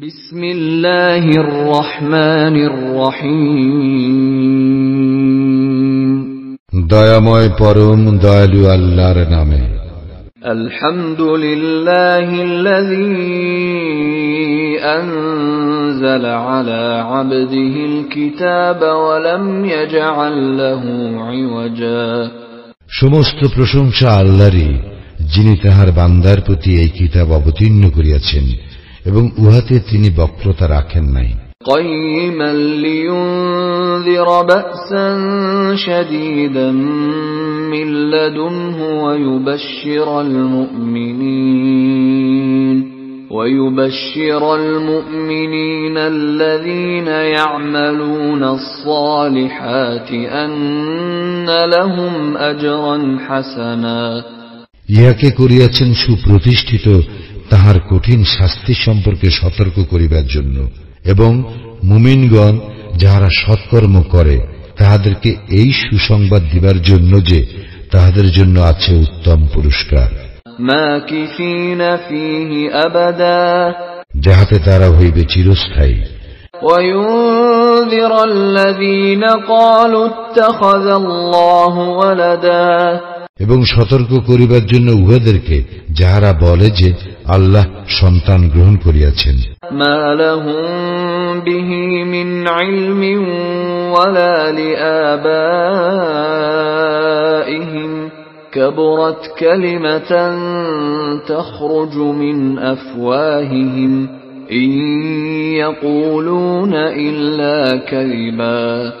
বিসমিল্লাহির রহমানির রহিম। দয়াময় পরম দয়ালু আল্লাহর নামে। আলহামদুলিল্লাহিল্লাযী আনজালা আলা আবদিহিল কিতাবা ওয়া লাম ইয়াজআল লাহু ইওয়াজা। সমস্ত প্রশংসা আল্লাহরই, যিনি তাহার বান্দার প্রতি এই কিতাব অবতীর্ণ করিয়াছেন এবং উহাতে তিনি বক্রতা রাখেন নাই। قيما لينذر بأسا شديدا من لدنه ويبشر المؤمنين الذين يعملون الصالحات أن لهم أجرا حسنا। ইহাকে করিয়াছেন সুপ্রতিষ্ঠিত তাহার কঠিন শাস্তি সম্পর্কে সতর্ক করিবার জন্য, এবং মুমিনগণ যাহারা সৎকর্ম করে তাহাদেরকে এই সুসংবাদ দিবার জন্য যে তাহাদের জন্য আছে উত্তম পুরস্কার, মাকিফিনা ফীহি আবাদা, যাহাতে তারা হইবে চিরস্থায়ী। ওয়ায়ুনযিরাল্লাযীনা ক্বালু ইত্তাখাযাল্লাহু ওয়ালাদা, এবং সতর্ক করিবার জন্য উহাদেরকে যাহারা বলে যে আল্লাহ সন্তান গ্রহণ করিয়াছেন। মা লাহুম বিহি মিন ইলমিন ওয়ালা লিআবাইহিম কাবুরাত কালিমাতান তাখরুজু মিন আফওয়াহিহিম ইন ইয়াকুলুনা ইল্লা কাযিবা।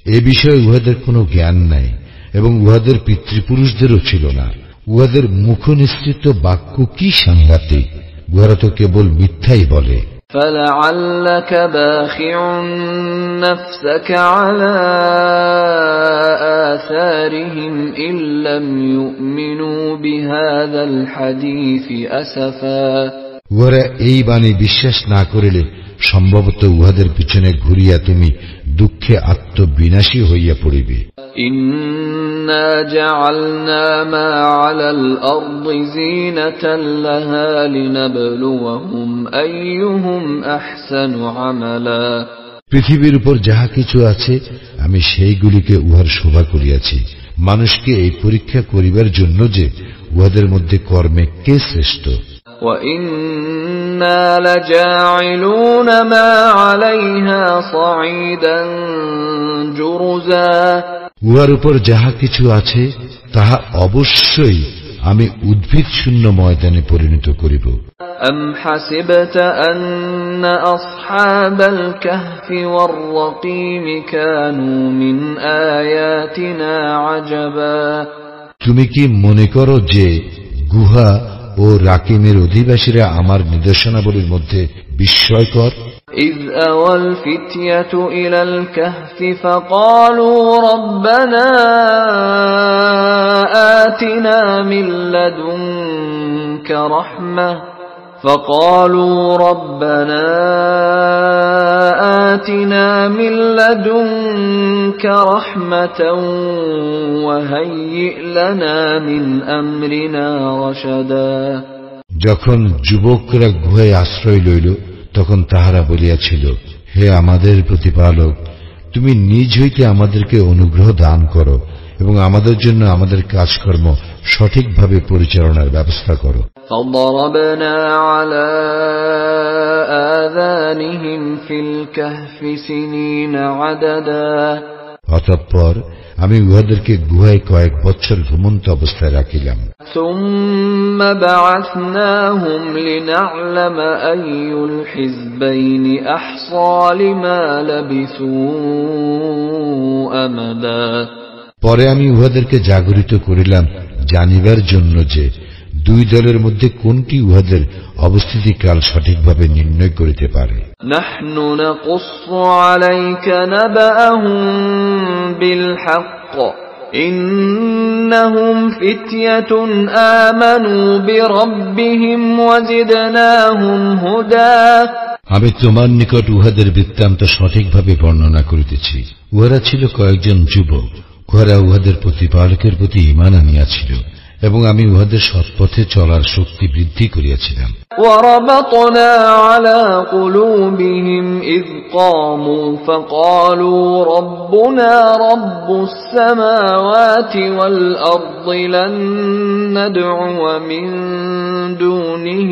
এ বিষয়ে উহাদের কোনো জ্ঞান নাই এবং উহাদের পিতৃপুরুষদেরও ছিল না। উহাদের মুখনিসৃত বাক্য কি সাংঘাতিক! উহারা তো কেবল মিথ্যাই বলে। فَلَعَلَّكَ بَاخِعٌ نَفْسَكَ عَلَى آثَارِهِمْ إِن لَّمْ يُؤْمِنُوا بِهَذَا الْحَدِيثِ أَسَفًا। উহারা এই বাণী বিশ্বাস না করিলে সম্ভবত উহাদের পিছনে ঘুরিয়া তুমি দুঃখে আত্মবিনাশী হইয়া পড়িবে। ইন্না জাআলনা মা আলাল আরদি যিনাতাল লাহা লিনাবলুয়াহুম আইয়ুহুম আহসানু আমালা। পৃথিবীর উপর যাহা কিছু আছে আমি সেইগুলিকে উহার শোভা করিয়াছি, মানুষকে এই পরীক্ষা করিবার জন্য যে উহাদের মধ্যে কর্মে কে শ্রেষ্ঠ। وَإِنَّا لَجَاعِلُونَ مَا عَلَيْهَا صَعِيدًا جُرُزًا। উহার উপর যাহা কিছু আছে তাহা অবশ্যই আমি উদ্ভিদ শূন্য ময়দানে পরিণত করিব। أَمْ حَسِبْتَ أَنَّ أَصْحَابَ الْكَهْفِ وَالرَّقِيمِ كَانُوا مِنْ آيَاتِنَا عَجَبًا। তুমি কি মনে করো যে গুহা ও রাকিমের অধিবাসীরা আমার নিদর্শনাবলীর মধ্যে বিস্ময়কর? إِذْ أَوَى الْفِتْيَةُ إِلَى الْكَهْفِ فَقَالُوا رَبَّنَا آتِنَا مِن لَّدُنكَ رَحْمَةً وَهَيِّئْ لَنَا مِنْ أَمْرِنَا رَشَدًا। যখন যুবকরা গুহায় আশ্রয় লইল তখন তাহারা বলিয়াছিল, হে আমাদের প্রতিপালক, তুমি নিজ হইতে আমাদেরকে অনুগ্রহ দান করো এবং আমাদের জন্য আমাদের কাজকর্ম সঠিকভাবে পরিচালনার ব্যবস্থা করো। فَضَرَبْنَا عَلَى آذَانِهِمْ فِي الْكَهْفِ سِنِينَ عَدَدًا। অতঃপর আমি উহাদেরকে গুহায় কয়েক বছর ঘুমন্ত অবস্থায় রাখিলাম। ثُمَّ بَعَثْنَاهُمْ لِنَعْلَمَ أَيُّ الْحِزْبَيْنِ أَحْصَىٰ لِمَا لَبِثُوا أَمَدًا। পরে আমি উহাদেরকে জাগরিত করিলাম জানিবার জন্য যে দুই দলের মধ্যে কোনটি উহাদের অবস্থিতিকাল সঠিকভাবে নির্ণয় করিতে পারে। নাহনু নাকুসসু আলাইকা নাবাআহুম বিল হক ইন্নাহুম ফিতয়াতুন আমানু বিরাব্বিহিম ওয়াজিদনাহুম হুদা। আমি তোমার নিকট উহাদের বৃত্তান্ত সঠিকভাবে বর্ণনা করিতেছি। উহারা ছিল কয়েকজন যুবক, উহারা উহাদের প্রতিপালকের প্রতি ঈমান আনিয়াছিল এবং আমি উহাদের সৎপথে চলার শক্তি বৃদ্ধি করিয়াছিলাম। وَرَبَطْنَا عَلَى قُلُوبِهِمْ إِذْ قَامُوا فَقَالُوا رَبُّنَا رَبُّ السَّمَاوَاتِ وَالْأَرْضِ لَن نَّدْعُوَ مِن دُونِهِ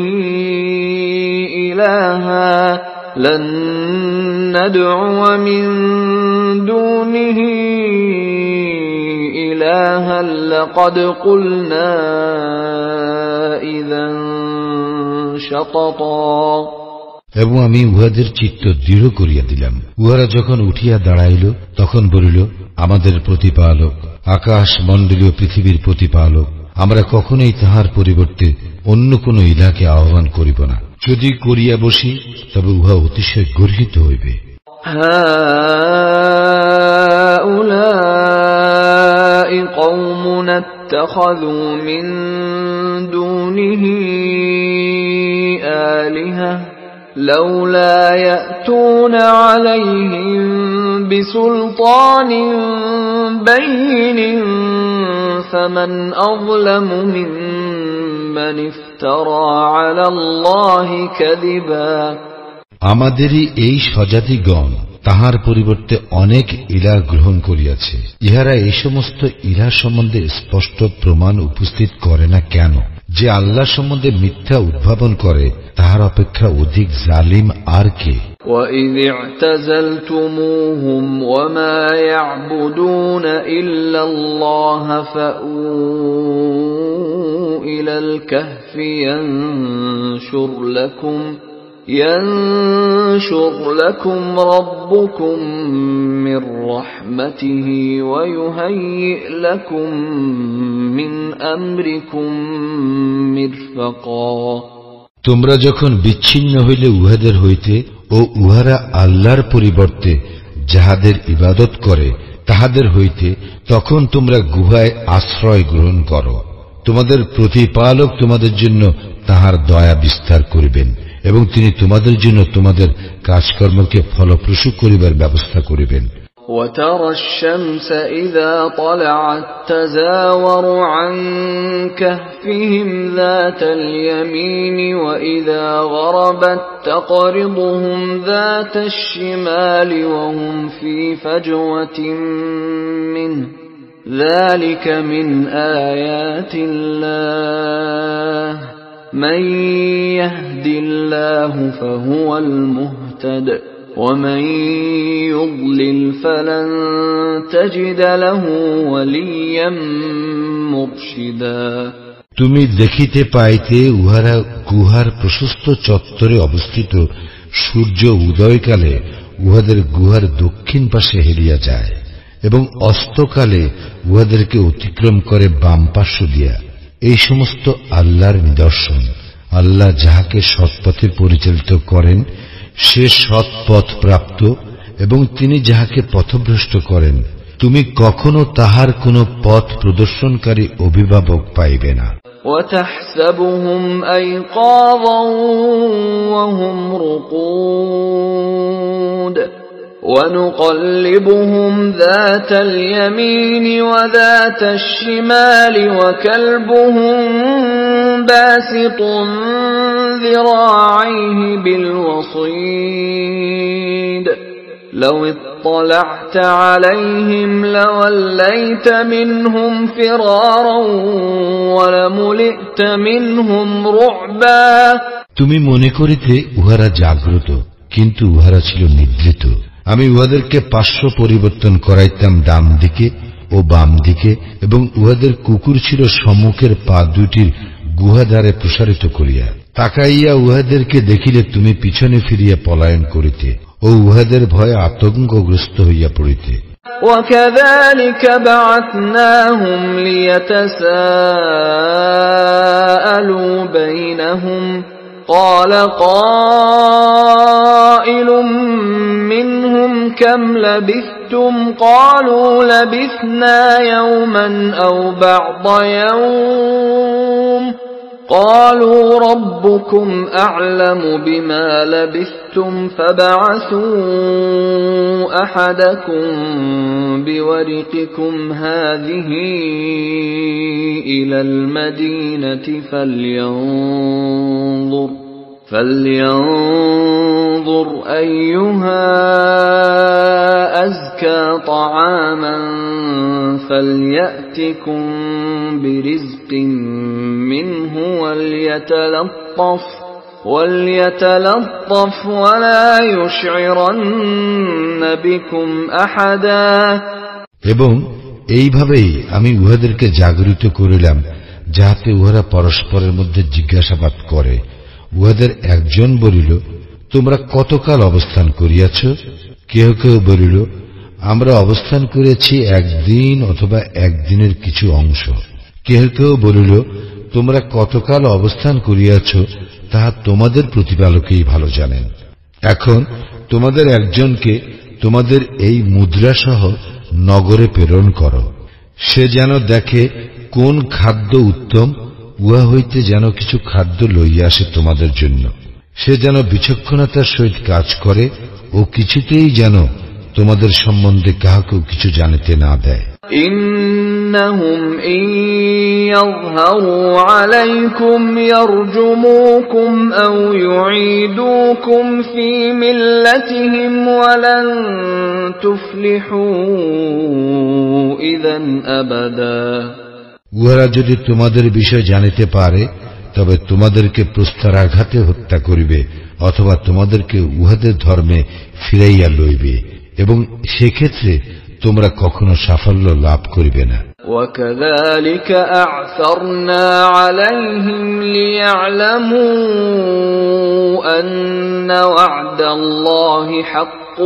إِلَٰهًا لَّقَدْ قُلْنَا إِذًا شَطَطًا। এবং আমি উহাদের চিত্ত দৃঢ় করিয়া দিলাম। উহারা যখন উঠিয়া দাঁড়াইল তখন বলিল, আমাদের প্রতিপালক, আকাশ মণ্ডলীয় পৃথিবীর প্রতিপালক, আমরা কখনোই তাহার পরিবর্তে অন্য কোন ইলাকে আহ্বান করিব না। যদি করিয়া বসি তবে উহা অতিশয় গর্হিত হইবে। هَؤُلَاءِ قَوْمُنَا اتَّخَذُوا مِن دُونِهِ آلِهَةً لَوْلَا يَأْتُونَ عَلَيْهِم بِسُلْطَانٍ بَيِّنٍ فَمَنْ أَظْلَمُ مِمَّنِ افْتَرَىٰ عَلَى اللَّهِ كَذِبًا। আমাদেরই এই স্বজাতিগণ তাহার পরিবর্তে অনেক ইলাহ গ্রহণ করিয়াছে। ইহারা এই সমস্ত ইলাহ সম্বন্ধে স্পষ্ট প্রমাণ উপস্থিত করে না কেন? যে আল্লাহ সম্বন্ধে মিথ্যা উদ্ভাবন করে তাহার অপেক্ষা অধিক জালিম আর কে? وَإِذِ اعْتَزَلْتُمُوهُمْ وَمَا يَعْبُدُونَ إِلَّا اللَّهَ فَأْوُوا إِلَى الْكَهْفِ ينشر لكم ربكم من رحمته ويهيئ لكم من أمركم مرفقا। তোমরা যখন বিচ্ছিন্ন হইলে উহাদের হইতে ও উহারা আল্লাহর পরিবর্তে যাহাদের ইবাদত করে তাহাদের হইতে, তখন তোমরা গুহায় আশ্রয় গ্রহণ করো। তোমাদের প্রতিপালক তোমাদের জন্য তাহার দয়া বিস্তার করিবেন এবং তিনি তোমাদের জন্য তোমাদের কাজকর্মকে ফলপ্রসূ করিবার ব্যবস্থা করিবেন। وَتَرَى الشَّمْسَ إِذَا طَلَعَت تَّزَاوَرُ عَن كَهْفِهِمْ ذَاتَ الْيَمِينِ وَإِذَا غَرَبَت تَّقْرِضُهُمْ ذَاتَ الشِّمَالِ وَهُمْ فِي فَجْوَةٍ مِّنْهُ ذَلِكَ مِنْ آيَاتِ اللَّهِ مَن يَهْدِ اللَّهُ فَهُوَ الْمُهْتَدِ وَمَن يُضْلِلْ فَلَن تَجِدَ لَهُ وَلِيًّا مُرْشِدًا। তুমি দেখিতে পাইতে উহারা গুহার প্রশস্ত চত্বরে অবস্থিত সূর্য উদয়কালে উহাদের গুহার দক্ষিণ পাশে হেরিয়া যায় এবং অস্তকালে উহাদেরকে অতিক্রম করে বাম পার্শ্ব দিয়া। এই সমস্ত আল্লাহর নিদর্শন। আল্লাহ যাহাকে সৎপথে পরিচালিত করেন সে সৎপথ প্রাপ্ত, এবং তিনি যাহাকে পথভ্রষ্ট করেন তুমি কখনো তাহার কোন পথ প্রদর্শনকারী অভিভাবক পাইবে না। وَتَحْسَبُهُمْ أَيْقَاظًا وَهُمْ رُقُودٌ وَنُقَلِّبُهُمْ ذَاتَ الْيَمِينِ وَذَاتَ الشِّمَالِ وَكَلْبُهُمْ بَاسِطٌ ذِرَاعَيْهِ بِالْوَصِيدِ لَوِ اطَّلَعْتَ عَلَيْهِمْ لَوَلَّيْتَ مِنْهُمْ فِرَارًا وَلَمُلِئْتَ مِنْهُمْ رُعْبًا। তুমি মনে করিতে উহারা জাগ্রত, কিন্তু উহারা ছিল নিদ্রিত। আমি উহাদেরকে পার্শ্ব পরিবর্তন করাইতাম ডান দিকে ও বাম দিকে, এবং উহাদের কুকুর ছিল সম্মুখের পা দুইটির গুহাদ্বারে প্রসারিত করিয়া। তাকাইয়া উহাদেরকে দেখিলে তুমি পিছনে ফিরিয়া পলায়ন করিতে ও উহাদের ভয়ে আতঙ্কগ্রস্ত হইয়া পড়িতে। وَكَذَلِكَ بَعَثْنَاهُمْ لِيَتَسَاءَلُوا بَيْنَهُمْ قَالَ قَائِلٌ مِّنْهُمْ كَمْ لَبِثْتُمْ قَالُوا لَبِثْنَا يَوْمًا أَوْ بَعْضَ يَوْمٍ قالوا ربكم أعلم بما لبثتم فابعثوا أحدكم بورقكم هذه إلى المدينة فلينظر أيها أزكى طعاما فليأتكم برزق منه وليتلطف ولا يشعرن بكم أحدا। এবং এইভাবেই আমি উহাদেরকে জাগরিত করিলাম যাহাতে উহারা পরস্পরের মধ্যে জিজ্ঞাসাবাদ করে। উহাদের একজন বলিল, তোমরা কতকাল অবস্থান করিয়াছ? কেহ কেউ বলিল, আমরা অবস্থান করেছি একদিন অথবা একদিনের কিছু অংশ। কেহ কেউ বলিল, তোমরা কতকাল অবস্থান করিয়াছ তাহা তোমাদের প্রতিপালকেই ভালো জানেন। এখন তোমাদের একজনকে তোমাদের এই মুদ্রাসহ নগরে প্রেরণ করো, সে যেন দেখে কোন খাদ্য উত্তম, উহা হইতে যেন কিছু খাদ্য লইয়া আসে তোমাদের জন্য। সে যেন বিচক্ষণতার সহিত কাজ করে ও কিছুতেই যেন তোমাদের সম্বন্ধে কাহাকেও কিছু জানিতে না দেয়। ইন্নাহুম ইন ইয়াযহারু আলাইকুম ইয়ারজুমুকুম আও ইউঈদুকুম ফি মিল্লাতিহিম ওয়া লান তুফলিহু ইযান আবাদা। উহারা যদি তোমাদের বিষয় জানিতে পারে তবে তোমাদেরকে প্রস্তরাঘাতে হত্যা করিবে অথবা তোমাদেরকে উহাদের ধর্মে ফিরাইয়া লইবে, এবং সেক্ষেত্রে তোমরা কখনো সাফল্য লাভ করিবে না। وَكَذَلِكَ أَعْثَرْنَا عَلَيْهِمْ لِيَعْلَمُوا أَنَّ وَعْدَ اللَّهِ حَقٌّ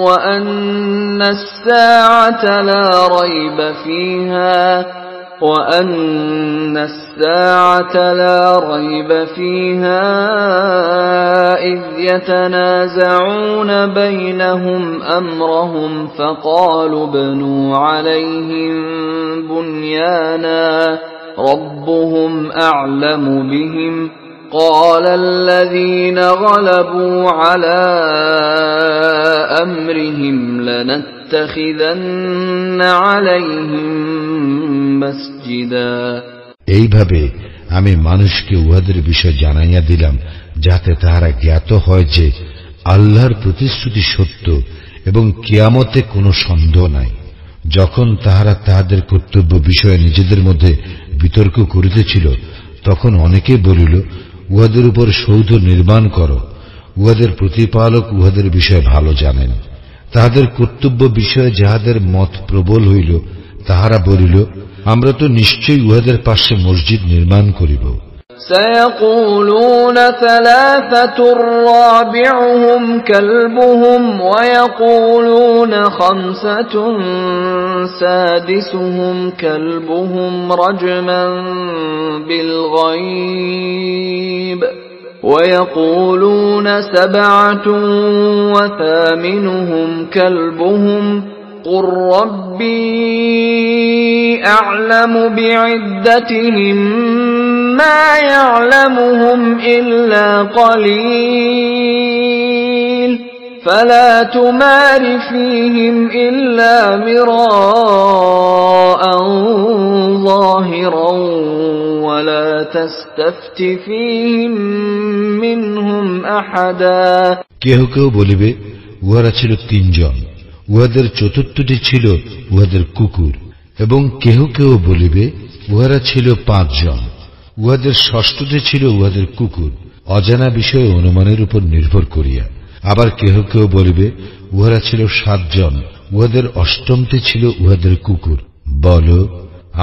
وَأَنَّ السَّاعَةَ لا ريب فيها إذ يتنازعون بينهم أمرهم فقالوا ابنوا عليهم بنيانا ربهم أعلم بهم قال الذين غلبوا على أمرهم لنتخذن عليهم مسجدا। এইভাবে আমি মানুষকে উহাদের বিষয় জানাইয়া দিলাম যাতে তাহারা জ্ঞাত হয় যে আল্লাহর প্রতিশ্রুতি সত্য এবং কিয়ামতে কোনো সন্দেহ নাই। যখন তাহারা তাহাদের কর্তব্য বিষয়ে নিজেদের মধ্যে বিতর্ক করিতেছিল তখন অনেকে বলিল, উহাদের উপর সৌধ নির্মাণ করো, উহাদের প্রতিপালক উহাদের বিষয়ে ভালো জানেন। তাহাদের কর্তব্য বিষয়ে যাহাদের মত প্রবল হইল তাহারা বলিল, আমরা তো নিশ্চয়ই উহাদের পাশে মসজিদ নির্মাণ করিব। سيقولون ثلاثة رابعهم كلبهم ويقولون خمسة سادسهم كلبهم رجما بالغيب ويقولون سبعة وثامنهم كلبهم قل ربي أعلم بعدتهم ما يعلمهم إلا قليل فلا تمار فيهم إلا مراء ظاهرا ولا تستفت فيهم منهم أحدا। কেহ কেউ বলিবে, উহারা ছিল তিনজন, উহাদের চতুর্থটি ছিল উহাদের কুকুর। এবং কেহ কেউ বলিবে, উহারা ছিল 5 জন, উহাদের ষষ্ঠটি ছিল উহাদের কুকুর, অজানা বিষয়ে অনুমানের উপর নির্ভর করিয়া। আবার কেহ কেউ বলিবে, উহারা ছিল 7 জন, উহাদের অষ্টমটি ছিল উহাদের কুকুর। বল,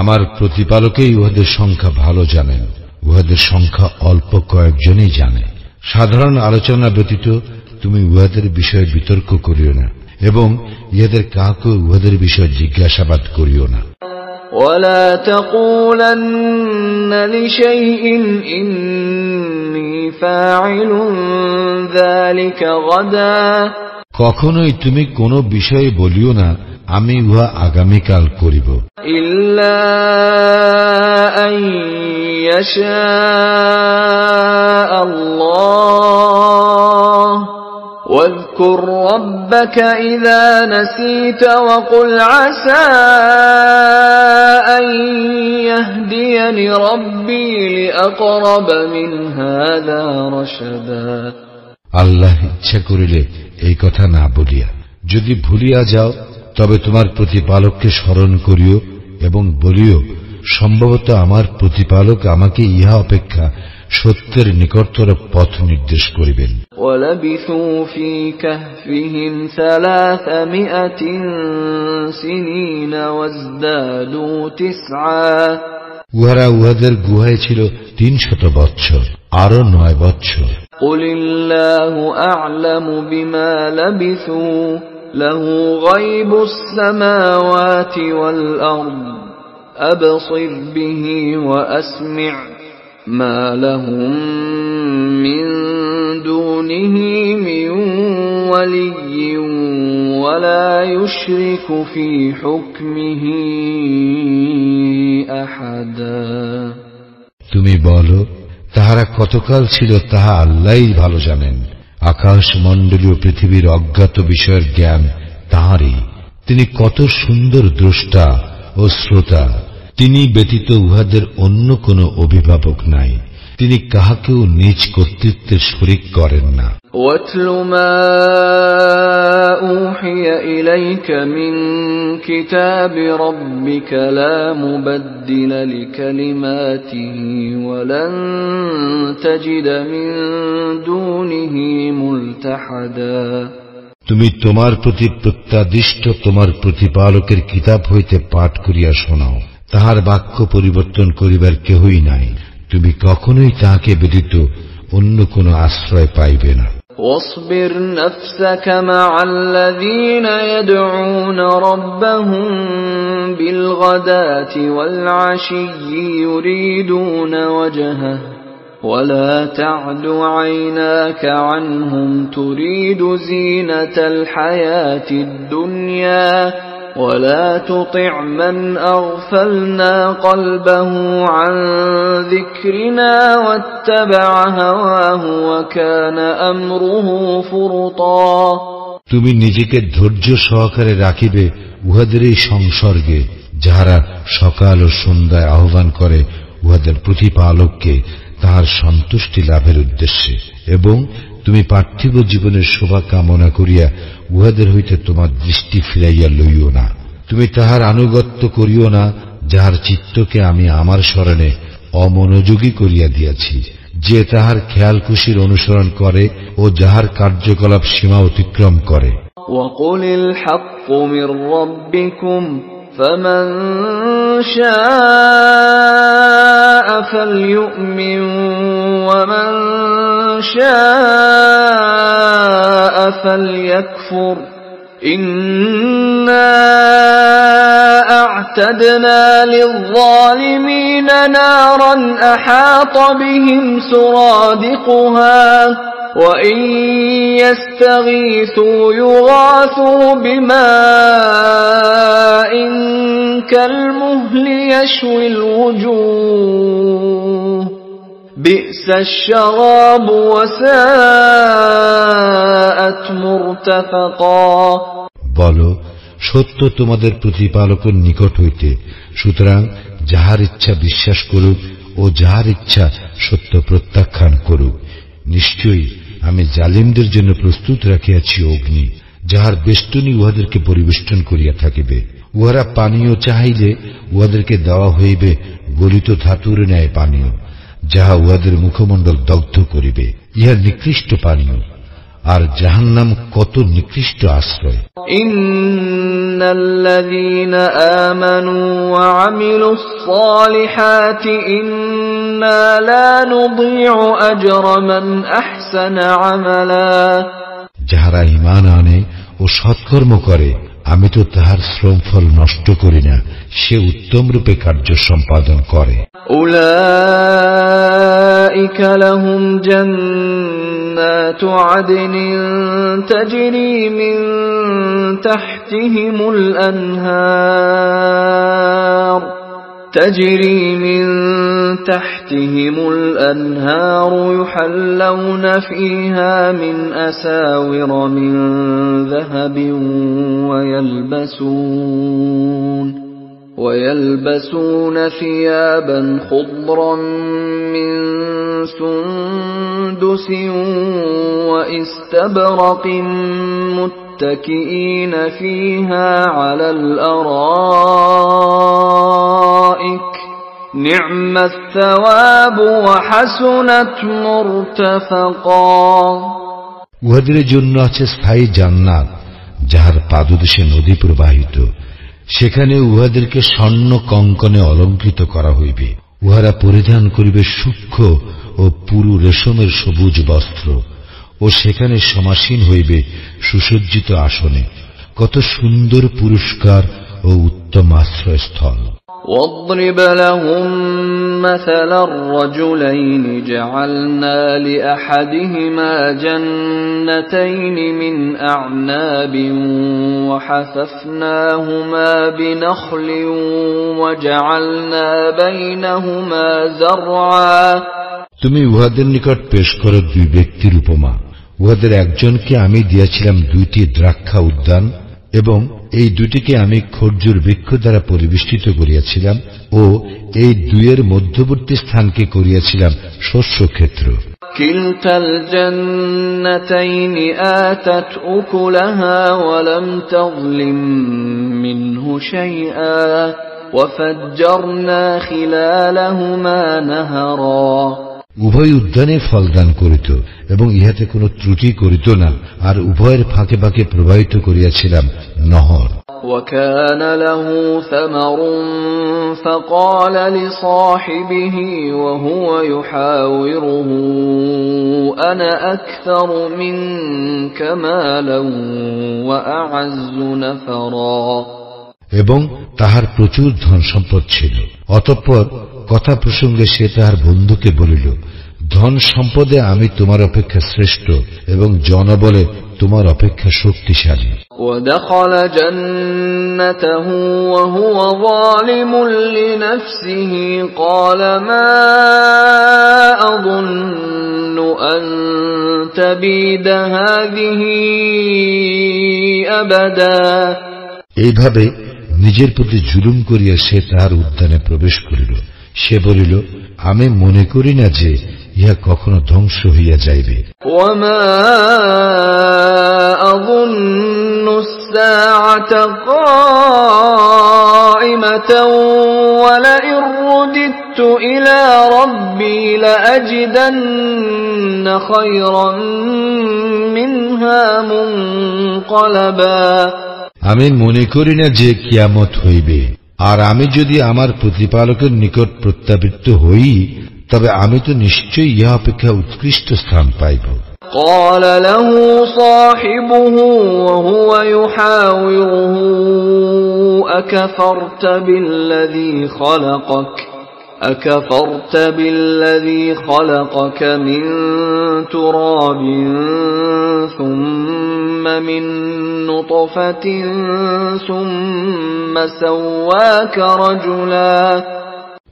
আমার প্রতিপালকেই উহাদের সংখ্যা ভালো জানেন, উহাদের সংখ্যা অল্প কয়েকজনই জানে। সাধারণ আলোচনা ব্যতীত তুমি উহাদের বিষয়ে বিতর্ক করিও না এবং ইহাদের কাউকে উহাদের বিষয়ে জিজ্ঞাসাবাদ করিও না। ولا تقولن لشيء إني فاعل ذلك غدا কখনোই তুমি কোনো বিষয়ে বলিও না, আমি উহা আগামীকাল করিব। إلا أن يشاء الله واذكر ربك إذا نسيت وقل عسى أن يهديني ربي لأقرب من هذا رشدا আল্লাহ ইচ্ছা করিলে এই কথা না বলিয়া যদি ভুলিয়া যাও তবে তোমার প্রতিপালককে স্মরণ করিও এবং বলিও সম্ভবত আমার প্রতিপালক আমাকে ইহা অপেক্ষা সত্যের নিকটতর পথ নির্দেশ করিবেন। وَلَبِثُوا فِي كَهْفِهِمْ 300 سِنِينَ وَازْدَادُوا 9 উহারা উহাদের গুহায় ছিল 300 বৎসর আরো 9 বৎসর। قُلِ اللَّهُ أَعْلَمُ بِمَا لَبِثُوا لَهُ غَيْبُ السَّمَاوَاتِ وَالْأَرْضِ أَبْصِرْ بِهِ وَأَسْمِعْ مَا لَهُم مِّن دُونِهِ مِن وَلِيٍّ وَلَا يُشْرِكُ فِي حُكْمِهِ أَحَدًا তুমি বলো তাহারা কতকাল ছিল তাহা আল্লাহই ভালো জানেন। আকাশ মণ্ডলীয় পৃথিবীর অজ্ঞাত বিষয়ের জ্ঞান তাঁরই। তিনি কত সুন্দর দ্রষ্টা ও শ্রোতা। তিনি ব্যতীত উহাদের অন্য কোনো অভিভাবক নাই। তিনি কাহাকেও নিজ কর্তৃত্বের শরীক করেন না। وَاتْلُ مَا أُوحِيَ إِلَيْكَ مِنْ كِتَابِ رَبِّكَ لَا مُبَدِّلَ لِكَلِمَاتِهِ وَلَنْ تَجِدَ مِنْ دُونِهِ مُلْتَحَدًا তুমি তোমার প্রতি প্রত্যাদিষ্ট তোমার প্রতিপালকের কিতাব হইতে পাঠ করিয়া শোনাও। তাহার বাক্য পরিবর্তন করিবার কেহই নাই। তুমি কখনোই তাহাকে ব্যতীত অন্য কোন আশ্রয় পাইবে না। واصبر نفسك مع الذين يدعون ربهم بالغداة والعشي يريدون وجهه ولا تعد عيناك عنهم تريد زينة الحياة الدنيا ولا تطع من أغفلنا قلبه عن ذكرنا واتبع هواه وكان أمره فرطا তুমি নিজেকে ধৈর্য সহকারে রাখিবে উহাদের এই সংসর্গে যাহারা সকাল ও সন্ধ্যায় আহ্বান করে উহাদের প্রতিপালককে তাহার সন্তুষ্টি লাভের উদ্দেশ্যে, এবং তুমি পার্থিব জীবনের শোভা কামনা করিয়া উহাদের হইতে তোমার দৃষ্টি ফিরাইয়া লইও না। তুমি তাহার আনুগত্য করিও না যাহার চিত্তকে আমি আমার স্মরণে অমনোযোগী করিয়া দিয়াছি, যে তাহার খেয়াল খুশির অনুসরণ করে ও যাহার কার্যকলাপ সীমা অতিক্রম করে। وَقُلِ الْحَقُّ مِنْ رَبِّكُمْ فَمَنْ شَاءَ فَلْيُؤْمِنْ وَمَنْ شَاءَ فَلْيَكْفُرْ إِنَّا أَعْتَدْنَا لِلظَّالِمِينَ نَارًا أَحَاطَ بِهِمْ سُرَادِقُهَا وَإِنْ يَسْتَغِيثُوا يُغَاثُوا بِمَاءٍ كَالْمُهْلِ يَشْوِي الْوُجُوهَ بِئْسَ الشَّرَابُ وَسَاءَتْ مُرْتَفَقًا বলো, সত্য তোমাদের প্রতিপালকের নিকট হইতে, সুতরাং যাহার ইচ্ছা বিশ্বাস করুক ও যাহার ইচ্ছা সত্য প্রত্যাখ্যান করুক। নিশ্চয়ই আমি জালিমদের জন্য প্রস্তুত রাখিয়াছি অগ্নি, যাহার বেষ্টনী উহাদেরকে পরিবেষ্টন করিয়া থাকিবে। উহারা পানীয় চাহিলে উহাদেরকে দেওয়া হইবে গলিত ধাতুর ন্যায় পানীয়, যাহা উহাদের মুখমণ্ডল দগ্ধ করিবে। ইহা নিকৃষ্ট পানীয়, আর জাহান্নাম কত নিকৃষ্ট আশ্রয়। ইন্নাল্লাযীনা আমানু ওয়া আমিলুস সালিহাতি ইন্না লা নুযীউ আজরা মান আহসানা আমালা। যাহারা ঈমান আনে ও সৎকর্ম করে, আমি তো তাহার শ্রমফল নষ্ট করি না, সে উত্তম রূপে কার্য সম্পাদন করে। উলাইকা লাহুম জান্নাতু আদনিন তাজরি মিন তাহতিহিমুল আনহার تجري من تحتهم الأنهار يحلون فيها من أساور من ذهب ويلبسون ثيابا خضرا من سندس وإستبرق متكئين فيها على الأرائك نعم الثواب وحسنت مرتفقا উহাদের জন্য আছে স্থায়ী জান্নাত, যাহার পাদদেশে নদী প্রবাহিত। সেখানে উহাদেরকে স্বর্ণ কঙ্কনে অলঙ্কৃত করা হইবে। উহারা পরিধান করিবে সূক্ষ্ম ও পুরু রেশমের সবুজ বস্ত্র, ও সেখানে সমাসীন হইবে সুসজ্জিত আসনে। কত সুন্দর পুরস্কার ও উত্তম আশ্রয়স্থল। واضرب لهم مثل الرجلين جعلنا لأحدهما جنتين من أعناب وحففناهما بنخل وجعلنا بينهما زرعا। তুমি উহাদের নিকট পেশ করো দুই ব্যক্তির উপমা। উহাদের একজনকে আমি দিয়েছিলাম দুইটি দ্রাক্ষা উদ্যান, এবং এই দুটিকে আমি খরজুর বৃক্ষ দ্বারা পরিবেষ্টিত করিয়াছিলাম, ও এই দুইয়ের মধ্যবর্তী স্থানকে করিয়াছিলাম শস্য ক্ষেত্র। কিলতাল জান্নাতাইনি আতাত উকুলাহা ওয়া লাম তাযলিম মিনহু শাইআ ওয়া ফাজ্জারনা খিলালাহুমা নাহারা। উভয় উদ্যানে ফলদান করিত এবং ইহাতে কোনো ত্রুটি করিত না, আর উভয়ের ফাঁকে ফাঁকে প্রবাহিত করিয়াছিলাম নহর। وكان له ثمر فقال لصاحبه وهو يحاوره أنا أكثر منك مالا وأعز نفرا। এবং তাহার প্রচুর ধন সম্পদ ছিল। অতঃপর কথা প্রসঙ্গে সে তাহার বন্ধুকে বলিল, ধন সম্পদে আমি তোমার অপেক্ষা শ্রেষ্ঠ এবং জনবলে তোমার অপেক্ষা শক্তিশালী। ودخل جنته وهو ظالم لنفسه قال ما أظن أن تبيد هذه أبدا। এইভাবে নিজের প্রতি জুলুম করিয়া সে তাহার উদ্যানে প্রবেশ করিল। সে বলিল, আমি মনে করি না যে ইহা কখনো ধ্বংস হইয়া যাইবে। ওয়ামা আযুন্নু আস-সাআতা কাইমাতান ওয়া লাইন রুদিতু ইলা রাব্বি লাআজিদান্না খায়রান মিনহা মুনকালাবা। আমি মনে করি না যে কিয়ামত হইবে, আর আমি যদি আমার প্রতিপালকের নিকট প্রত্যাবৃত্ত হই, তবে আমি তো নিশ্চয়ই ইহা অপেক্ষা উৎকৃষ্ট স্থান পাইব। قال له صاحبه وهو يحاوره أكفرت بالذي خلقك من تراب ثم من نطفة ثم سواك رجلا।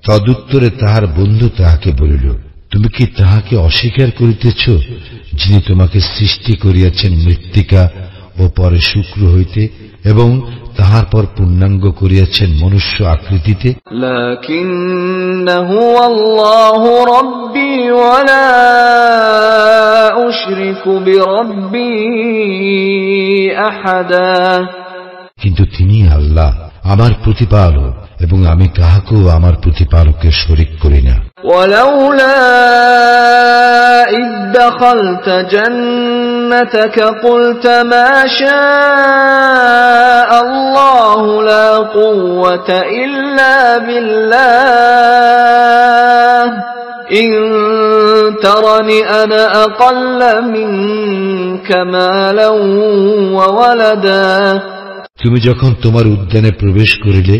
তদুত্তরে তাহার বন্ধু তাহাকে বলিল, তুমি কি তাহাকে অস্বীকার করিতেছ, যিনি তোমাকে সৃষ্টি করিয়াছেন মৃত্তিকা ও পরে শুক্র হইতে, এবং তাহার পর পূর্ণাঙ্গ করিয়াছেন মনুষ্য আকৃতিতে। লাকিন্নাহু আল্লাহু রাব্বী ওয়া লা উশরিকু বিরাব্বী আহাদা। কিন্তু তিনি আল্লাহ আমার প্রতিপালক, এবং আমি কাহাকেও আমার প্রতিপালকের শরীক করি না। ওয়ালাউলা ইয দাখালতা জান্নাতাকা কুলতা মা শাআ আল্লাহু লা কুওয়াতা ইল্লা বিল্লাহ ইন তারানি আনা আকাল্লা মিনকা মালান ওয়া ওয়ালাদা। তুমি যখন তোমার উদ্যানে প্রবেশ করিলে,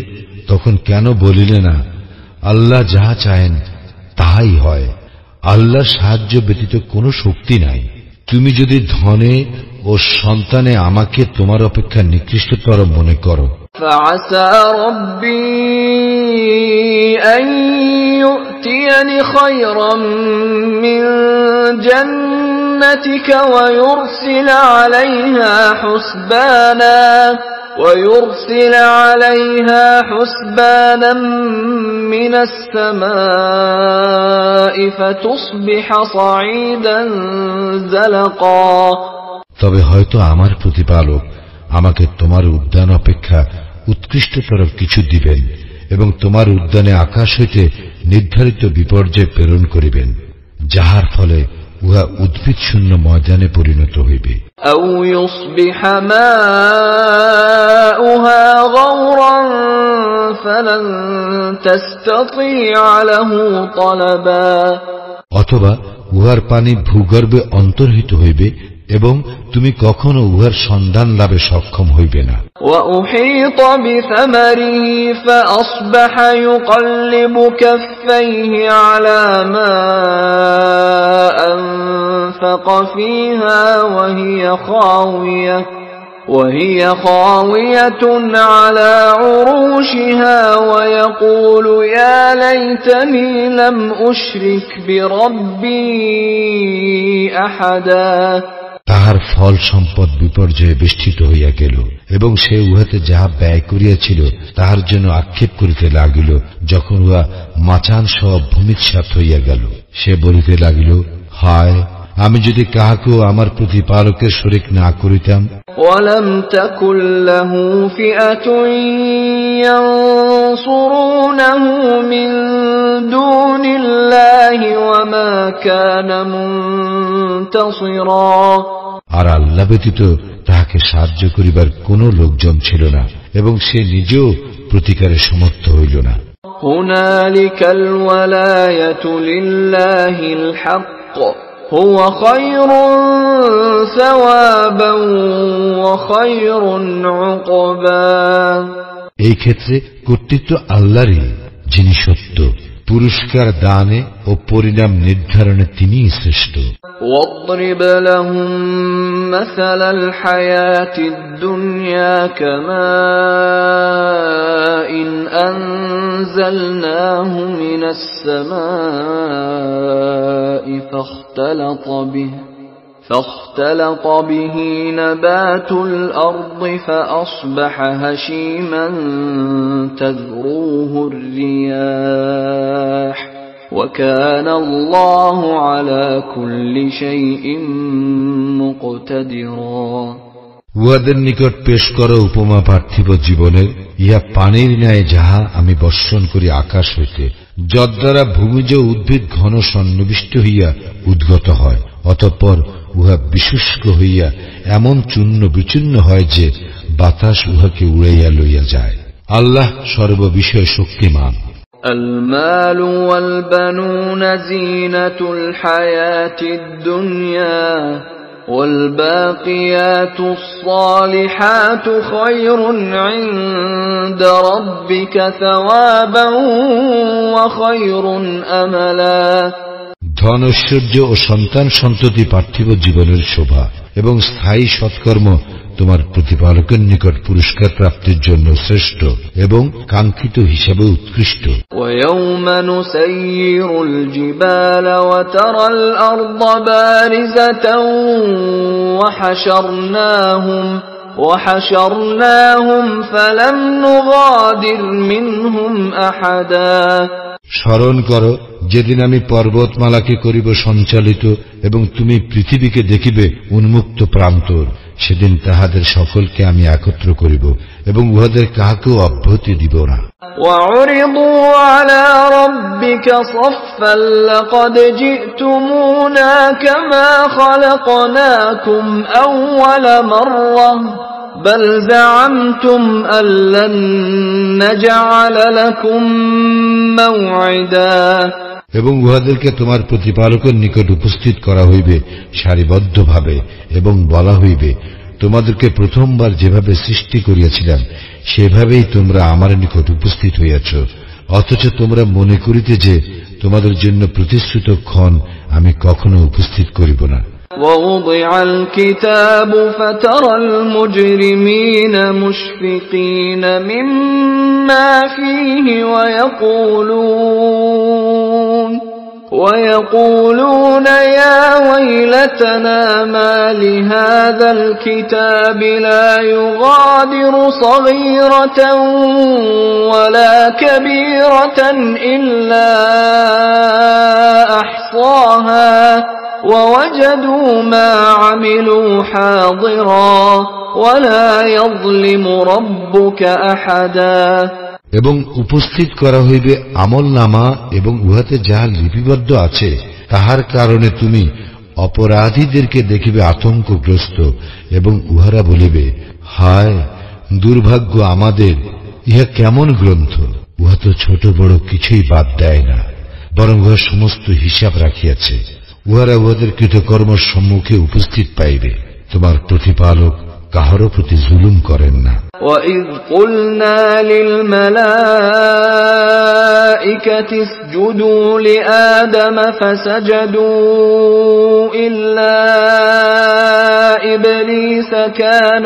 তখন কেন বলিলে না, আল্লাহ যাহা চাহেন তাহাই হয়, আল্লাহর সাহায্য ব্যতীত কোনো শক্তি নাই। তুমি যদি ধনে ও সন্তানে আমাকে তোমার অপেক্ষা নিকৃষ্টতর মনে করো, فعسى ربي أن يؤتيني خيرا من جنتك ويرسل عليها حسبانا من السماء فتصبح صعيدا زلقا। তবে হয়তো আমার প্রতিপালক আমাকে তোমার উদ্যান অপেক্ষা উৎকৃষ্টতর কিছু দিবেন এবং তোমার উদ্যানে আকাশ হইতে নির্ধারিত বিপর্যয় প্রেরণ করিবেন, যাহার ফলে উহা উদ্ভিদ শূন্য ময়দানে পরিণত হইবে। أو يصبح ماؤها غورا فلن تستطيع له طلبا, অথবা উহার পানি ভূগর্ভে অন্তর্হিত হইবে এবং তুমি কখনো উহার সন্ধান লাভে সক্ষম হইবে না। وأحيط بثمره فأصبح يقلب كفيه على ما أنفق فيها وهي خاوية على عروشها ويقول يا ليتني لم أشرك بربي أحدا। তাহার ফল সম্পদ বিপর্যয়ে বেষ্টিত হইয়া গেল এবং সে উহাতে যাহা ব্যয় করিয়াছিল তাহার জন্য আক্ষেপ করিতে লাগিল। যখন উহা মাচান সহ ভূমিৎসাৎ হইয়া গেল, সে বলিতে লাগিল, হায়, আমি যদি কাহাকেও আমার প্রতিপালকের শরীক না করিতাম। ওয়ালাম তাকুল লাহু ফিআতুন ইয়ানসুরুনাহু মিন দুনিল্লাহি ওয়া মা কানা মুনতাসিরা, আর আল্লাহ ব্যতীত তাহাকে সাহায্য করিবার কোন লোকজন ছিল না এবং সে নিজেও প্রতিকারে সমর্থ হইল না। হুনালিকাল ওয়ালায়াতু লিল্লাহিল হক হুয়া খায়রুন সাওয়াবান ওয়া খায়রুন উকবা। এই ক্ষেত্রে কর্তৃত্ব আল্লাহরই, যিনি সত্য, পুরস্কার দানে ও পরিণাম নির্ধারণে তিনিই শ্রেষ্ঠ। واضرب لهم مثل الحياة الدنيا كماء أنزلناه من السماء فاختلط به نبات الأرض فأصبح هشيما تذروه الرياح وكان الله على كل شيء مقتدرا। উহাদের নিকট পেশ করো উপমা পার্থিব জীবনের, ইহা পানির ন্যায় যাহা আমি বর্ষণ করি আকাশ হইতে, যদ্বারা ভূমিজ উদ্ভিদ ঘন সন্নিবিষ্ট হইয়া উদ্গত হয়, অতঃপর উহা বিশুষ্ক হইয়া এমন চূর্ণ বিচূর্ণ হয় যে বাতাস উহাকে উড়াইয়া লইয়া যায়। আল্লাহ সর্ববিষয়ে শক্তিমান। المال والبنون زينة الحياة الدنيا والباقيات الصالحات خير عند ربك ثوابا وخير أملا। ধন ঐশ্বর্য ও সন্তান সন্ততি পার্থিব জীবনের শোভা এবং স্থায়ী সৎকর্ম তোমার প্রতিপালকের নিকট পুরস্কার প্রাপ্তির জন্য শ্রেষ্ঠ এবং কাঙ্ক্ষিত হিসাবে উৎকৃষ্ট। وَيَوْمَ نُسَيِّرُ الْجِبَالَ وَتَرَى الْأَرْضَ بَارِزَةً وَحَشَرْنَاهُمْ فَلَمْ نُغَادِرْ مِنْهُمْ أَحَدًا। স্মরণ করো, যেদিন আমি পর্বতমালাকে করিব সঞ্চালিত এবং তুমি পৃথিবীকে দেখিবে উন্মুক্ত প্রান্তর, সেদিন তাহাদের সকলকে আমি একত্র করিব এবং উহাদের কাহাকেও অব্যাহতি দিব না। وَعُرِضُوا عَلَى رَبِّكَ صَفًّا لَقَدْ جِئْتُمُونَا كَمَا خَلَقْنَاكُمْ أَوَّلَ مَرَّةٍ بَلْ زَعَمْتُمْ أَن لَّن نَّجْعَلَ لَكُم موعدا। এবং উহাদেরকে তোমার প্রতিপালকের নিকট উপস্থিত করা হইবে সারিবদ্ধভাবে এবং বলা হইবে, তোমাদেরকে প্রথমবার যেভাবে সৃষ্টি করিয়াছিলাম সেভাবেই তোমরা আমার নিকট উপস্থিত হইয়াছ, অথচ তোমরা মনে করিতে যে তোমাদের জন্য প্রতিশ্রুত ক্ষণ আমি কখনো উপস্থিত করিব না। وَوُضِعَ الْكِتَابُ فَتَرَى الْمُجْرِمِينَ مُشْفِقِينَ مِمَّا ما فيه ويقولون يا ويلتنا ما لهذا الكتاب لا يغادر صغيرة ولا كبيرة إلا أحصاها ووجدوا ما عملوا حاضرا ولا يظلم ربك أحدا এবং উপস্থিত করা হইবে আমলনামা এবং উহাতে যাহা লিপিবদ্ধ আছে তাহার কারণে তুমি অপরাধীদেরকে দেখিবে আতঙ্কগ্রস্ত এবং উহারা বলিবে, হায় দুর্ভাগ্য আমাদের, ইহা কেমন গ্রন্থ! উহা তো ছোট বড় কিছুই বাদ দেয় না, বরং উহা সমস্ত হিসাব রাখিয়াছে। উহারা উহাদের কৃতকর্ম সম্মুখে উপস্থিত পাইবে। তোমার প্রতিপালক কাহারও প্রতি জুলুম করেন না। وَإِذْ قُلْنَا لِلْمَلَائِكَةِ اسْجُدُوا لِآدَمَ فَسَجَدُوا إِلَّا إِبْلِيسَ كَانَ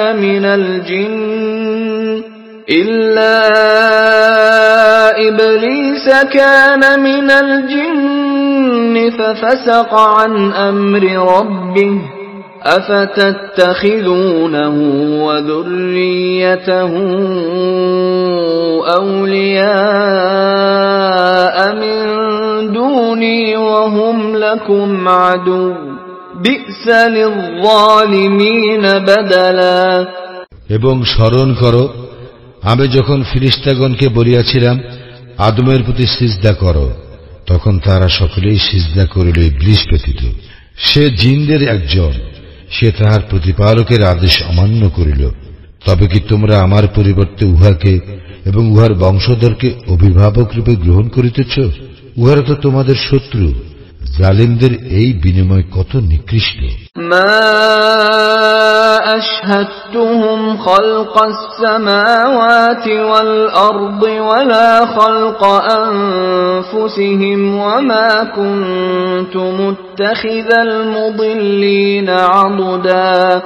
مِنَ الْجِنِّ فَفَسَقَ عَنْ أَمْرِ رَبِّهِ أفتتخذونه وذريته أولياء من دوني وهم لكم عدو بئس للظالمين بدلا এবং স্মরণ করো, আমি যখন ফিরিস্তাগণকে বলিয়াছিলাম আদমের প্রতি সিজদা করো, তখন তারা সকলেই সিজদা করিল ইবলীস ব্যতীত। সে জিনদের একজন, সে তাহার প্রতিপালকের আদেশ অমান্য করিল। তবে কি তোমরা আমার পরিবর্তে উহাকে এবং উহার বংশধরকে অভিভাবক রূপে গ্রহণ করিতেছ? উহারা তো তোমাদের শত্রু। জালিমদের এই বিনিময় কত নিকৃষ্ট! মা আশহাদতুহুম খালকাস সামাওয়াতি ওয়াল আরদি ওয়ালা খালকা আনফুসিহিম ওয়া মা কুনতু মুত্তাখিযাল মুদিল্লিনা আদুদা।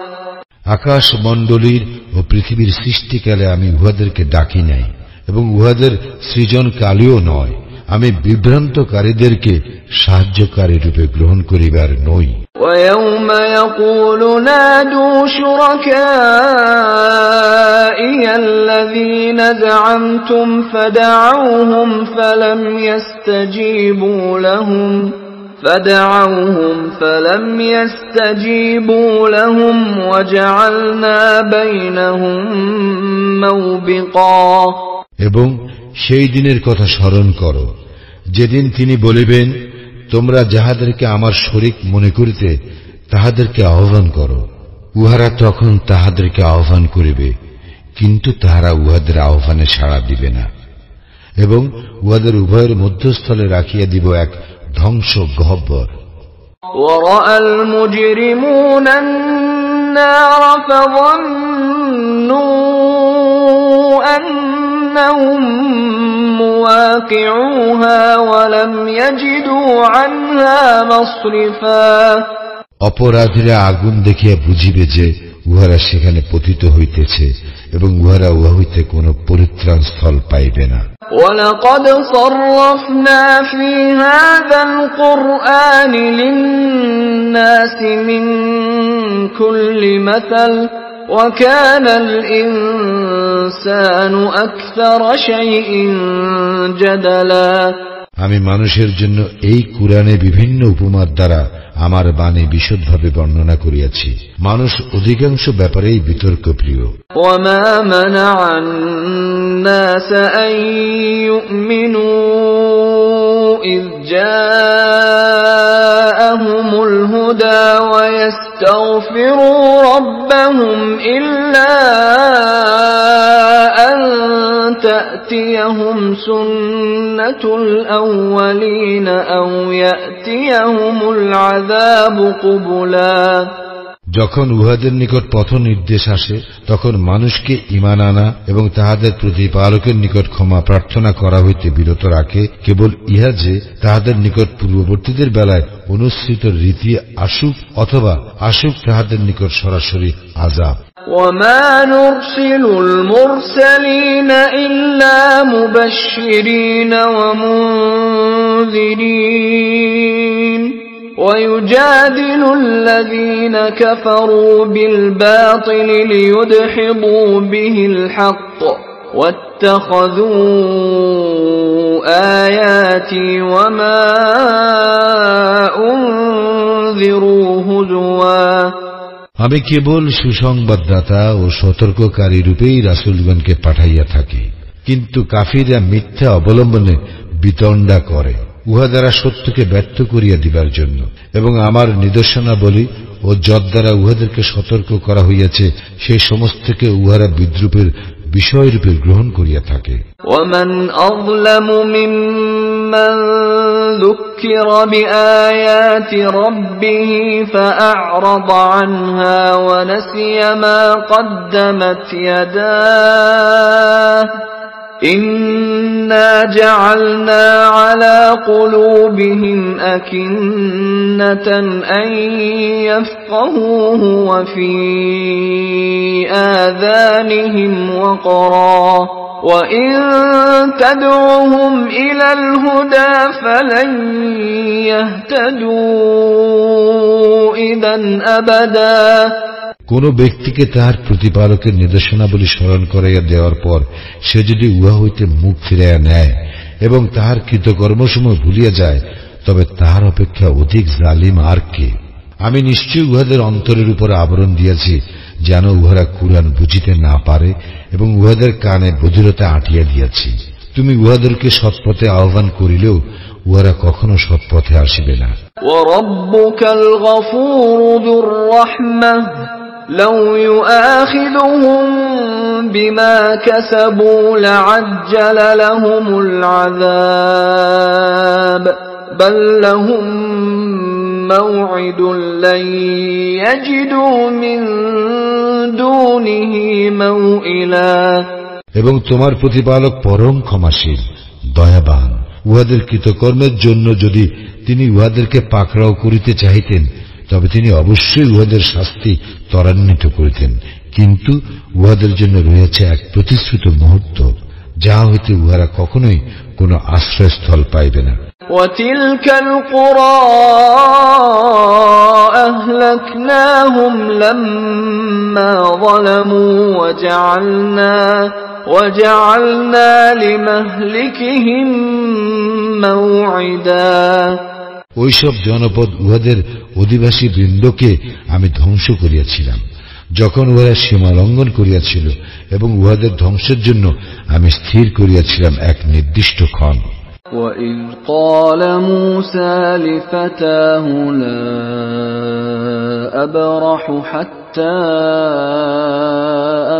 আকাশ মণ্ডলীর ও পৃথিবীর সৃষ্টিকালে আমি উহাদেরকে ডাকি নাই এবং উহাদের সৃজনকালেও নয়। আমি বিভ্রান্তকারীদেরকে সাহায্যকারী রূপে গ্রহণ করিবার নই। وَيَوْمَ يَقُولُ نَادُوا شُرَكَائِيَ الَّذِينَ زَعَمْتُمْ فَدَعَوْهُمْ فَلَمْ يَسْتَجِيبُوا لَهُمْ وَجَعَلْنَا بَيْنَهُمْ مَوْبِقًا। এবং সেই দিনের কথা স্মরণ করো, যেদিন তিনি বলিবেন, তোমরা যাহাদেরকে আমার শরীক মনে করিতে তাহাদেরকে আহ্বান করো। উহারা তখন তাহাদেরকে আহ্বান করিবে, কিন্তু তাহারা উহাদের আহ্বানে সাড়া দিবে না, এবং উহাদের উভয়ের মধ্যস্থলে রাখিয়া দিব এক ধ্বংস গহ্বর। وَرَأَى الْمُجْرِمُونَ النَّارَ فَظَنُّوا أَنَّهُمْ مُوَاقِعُوهَا وَلَمْ يَجِدُوا عَنْهَا مَصْرِفًا। অপরাধীরা আগুন দেখিয়া বুঝিবে যে উহারা সেখানে পতিত হইতেছে এবং উহারা উহা হইতে কোন পরিত্রাণ স্থল পাইবে না। وَلَقَدْ صَرَّفْنَا فِي هَذَا الْقُرْآنِ لِلنَّاسِ مِنْ كُلِّ مَثَلٍ وَكَانَ الْإِنسَانُ أَكْثَرَ شَيْءٍ جَدَلًا। আমি মানুষের জন্য এই কুরআনে বিভিন্ন উপমার দ্বারা আমার বাণী বিশদভাবে বর্ণনা করিয়াছি। মানুষ অধিকাংশ ব্যাপারেই বিতর্ক প্রিয়। وَمَا مَنَعَ النَّاسَ أَن يُؤْمِنُوا إِذْ جَاءَهُمُ الْهُدَى وَيَسْتَغْفِرُوا رَبَّهُمْ إِلَّا أَن تَأْتِيَهُمْ سُنَّةُ الْأَوَّلِينَ أَوْ يَأْتِيَهُمُ الْعَذَابُ قُبُلًا। যখন উহাদের নিকট পথ নির্দেশ আসে তখন মানুষকে ঈমান আনা এবং তাহাদের প্রতিপালকের নিকট ক্ষমা প্রার্থনা করা হইতে বিরত রাখে কেবল ইহা যে তাহাদের নিকট পূর্ববর্তীদের বেলায় অনুসৃত রীতি আসুক অথবা আসুক তাহাদের নিকট সরাসরি আযাব। وَمَا نُرْسِلُ الْمُرْسَلِينَ إِلَّا مُبَشِّرِينَ وَمُنذِرِينَ وَيُجَادِلُ الَّذِينَ كَفَرُوا بِالْبَاطِلِ لِيُدْحِضُوا بِهِ الْحَقَّ وَاتَّخَذُوا آيَاتِي وَمَا أُنذِرُوا هُزُوًا। আমি কেবল সুসংবাদদাতা ও সতর্ককারী রূপেই রাসূলগণকে পাঠাইয়া থাকি, কিন্তু কাফিররা মিথ্যা অবলম্বনে বিতণ্ডা করে উহা দ্বারা সত্যকে ব্যর্থ করিয়া দিবার জন্য, এবং আমার নিদর্শনাবলী ও যদ্বারা উহাদেরকে সতর্ক করা হইয়াছে সেই সমস্তকে উহারা বিদ্রুপের বিষয়রূপে গ্রহণ করিয়া থাকে। وَمَنْ أَظْلَمُ مِمَّنْ ذُكِّرَ بِآيَاتِ رَبِّهِ فَأَعْرَضَ عَنْهَا وَنَسِيَ مَا قَدَّمَتْ يَدَاهُ إِنَّا جَعَلْنَا عَلَى قُلُوبِهِمْ أَكِنَّةً أَن يَفْقَهُوهُ وَفِي آذَانِهِمْ وَقْرًا وَإِن تَدْعُهُمْ إِلَى الْهُدَى فَلَن يَهْتَدُوا إِذًا أَبَدًا। কোন ব্যক্তিকে তাহার প্রতিপালকের নির্দেশনাবলী স্মরণ করাইয়া দেওয়ার পর সে যদি উহা হইতে মুখ ফিরাইয়া নেয় এবং তাহার কৃতকর্মসমূহ ভুলিয়া যায়, তবে তাহার অপেক্ষা অধিক জালিম আর কে? আমি নিশ্চয়ই উহাদের অন্তরের উপর আবরণ দিয়াছি, যেন উহারা কুরআন বুঝিতে না পারে, এবং উহাদের কানে বধিরতা আঁটিয়া দিয়াছি। তুমি উহাদেরকে সৎপথে আহ্বান করিলেও উহারা কখনো সৎপথে আসিবে না। ওয়ারাব্বুকাল গফুরু যুর রাহমাহ লাউ ইউআখিযুহুম বিমা কাসাবু লাআজ্জালা লাহুমুল আযাব বাল লাহুম মাওঈদুন লান ইয়াজিদু মিন দুনিহি মাওইলা। এবং তোমার প্রতিপালক পরম ক্ষমাশীল, দয়াবান। উহাদের কৃতকর্মের জন্য যদি তিনি উহাদেরকে পাকড়াও করিতে চাহিতেন, তবে তিনি অবশ্যই উহাদের শাস্তি ত্বরান্বিত করিতেন, কিন্তু উহাদের জন্য রয়েছে এক প্রতিশ্রুত মুহূর্ত, যাহা হইতে উহারা কখনোই কোন আশ্রয়স্থল পাইবে না। ওয়াতিলকাল কুরা আহলাকনাহুম লাম্মা যালামু ওয়াজআলনা লিমাহলিকিহিম মাওঈদা। ওইসব জনপদ উহাদের অধিবাসী বৃন্দকে আমি ধ্বংস করিয়াছিলাম যখন উহারা সীমা লঙ্ঘন করিয়াছিল, এবং উহাদের ধ্বংসের জন্য আমি স্থির করিয়াছিলাম এক নির্দিষ্ট ক্ষণ। وَإِذْ قَالَ مُوسَى لِفَتَاهُ لَا أَبْرَحُ حَتَّى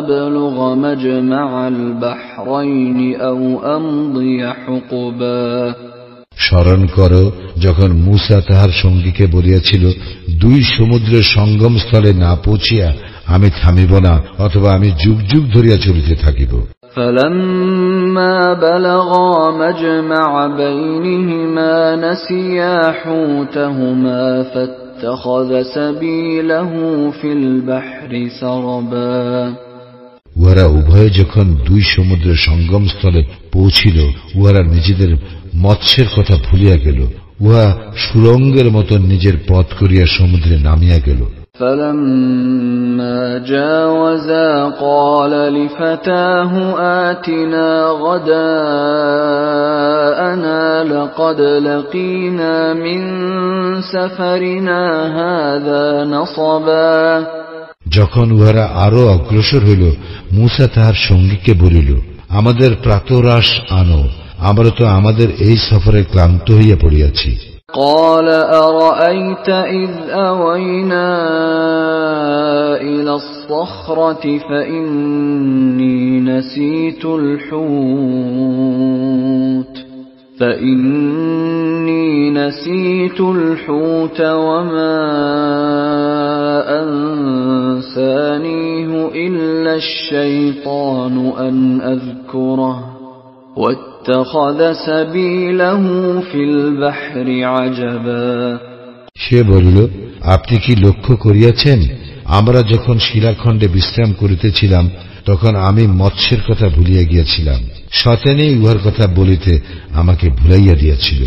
أَبْلُغَ مَجْمَعَ الْبَحْرَيْنِ أَوْ أَمْضِيَ حُقُبًا। স্মরণ করো যখন মূসা তাহার সঙ্গীকে বলিয়াছিল, দুই সমুদ্রের সঙ্গম স্থলে না পৌঁছিয়া আমি থামিব না, অথবা আমি যুগ যুগ ধরিয়া চলিতে থাকিব। فَلَمَّا بَلَغَا مَجْمَعَ بَيْنِهِمَا نَسِيَا حُوتَهُمَا فَاتَّخَذَ سَبِيلَهُ فِي الْبَحْرِ سَرَبًا। উহারা উভয়ে যখন দুই সমুদ্রের সঙ্গম স্থলে পৌঁছিল, উহারা নিজেদের মৎস্যের কথা ভুলিয়া গেল, উহা সুরঙ্গের মতো নিজের পথ করিয়া সমুদ্রে নামিয়া গেল। فَلَمَّا جَاوَزَا قَالَ لِفَتَاهُ آتِنَا غَدَاءَنَا لَقَدْ لَقِينَا مِنْ سَفَرِنَا هَذَا نَصَبًا। যখন উহারা আরো অগ্রসর হইল, মূসা তাহার সঙ্গীকে বলিল, আমাদের প্রাতরাশ আনো, আমরা তো আমাদের এই সফরে ক্লান্ত হইয়া পড়িয়াছি। قال أرأيت إذ أوينا إلى الصخرة فإني نسيت الحوت فإني نسيت الحوت وما أنسانيه إلا الشيطان أن أذكره واتخذ سبيله في البحر عجبا সে বলিল, আপনি কি লক্ষ্য করিয়াছেন, আমরা যখন শিলাখণ্ডে বিশ্রাম করিতেছিলাম তখন আমি মৎস্যের কথা ভুলিয়া গিয়াছিলাম। শয়তানি উহার কথা বলিতে আমাকে ভুলাইয়া দিয়াছিল।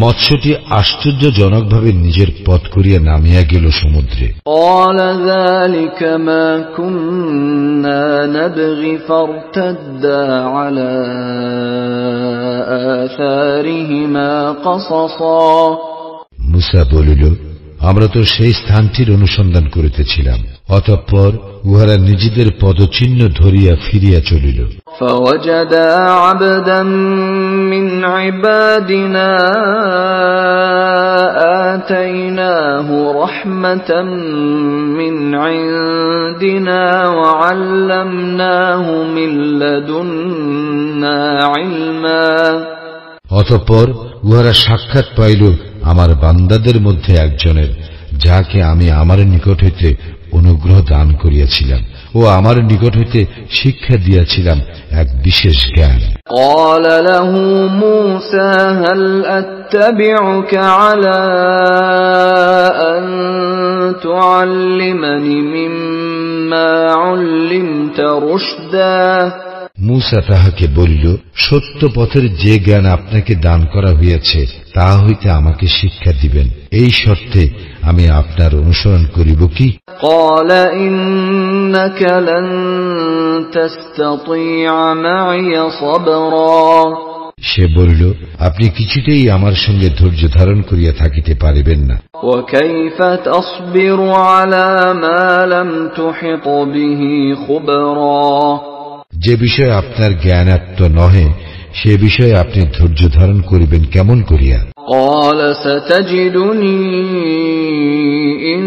মৎস্যটি আশ্চর্যজনকভাবে নিজের পথ করিয়া নামিয়া গেল সমুদ্রে। قال ذلك ما كنا نبغي فارتدا على آثارهما قصصا মুসা বলিল, আমরা তো সেই স্থানটির অনুসন্ধান করিতেছিলাম। অতঃপর উহারা নিজেদের পদচিহ্ন ধরিয়া ফিরিয়া চলিল। فوجدا عبدا من عبادنا آتيناه رحمة من عندنا وعلمناه من لدنا علما অতঃপর উহারা সাক্ষাৎ পাইল আমার বান্দাদের মধ্যে একজনের, যাকে আমি আমার নিকট হইতে অনুগ্রহ দান করিয়াছিলাম ও আমার নিকট হইতে শিক্ষা দিয়াছিলাম এক বিশেষ জ্ঞান। قال له موسى هل أتبعك على أن تعلمني مما علمت رشدا মুসা তাহাকে বলিল, সত্য পথের যে জ্ঞান আপনাকে দান করা হইয়াছে তা হইতে আমাকে শিক্ষা দিবেন, এই শর্তে আমি আপনার অনুসরণ করিব কি? قال إنك لن تستطيع معي صبرا সে বলিল, আপনি কিছুতেই আমার সঙ্গে ধৈর্য ধারণ করিয়া থাকিতে পারিবেন না। وكيف تصبر على ما لم تحط به خبرا যে বিষয়ে আপনার জ্ঞানাত্ম নহে সে বিষয়ে আপনি ধৈর্য ধারণ করিবেন কেমন করিয়া? قال ستجدني إن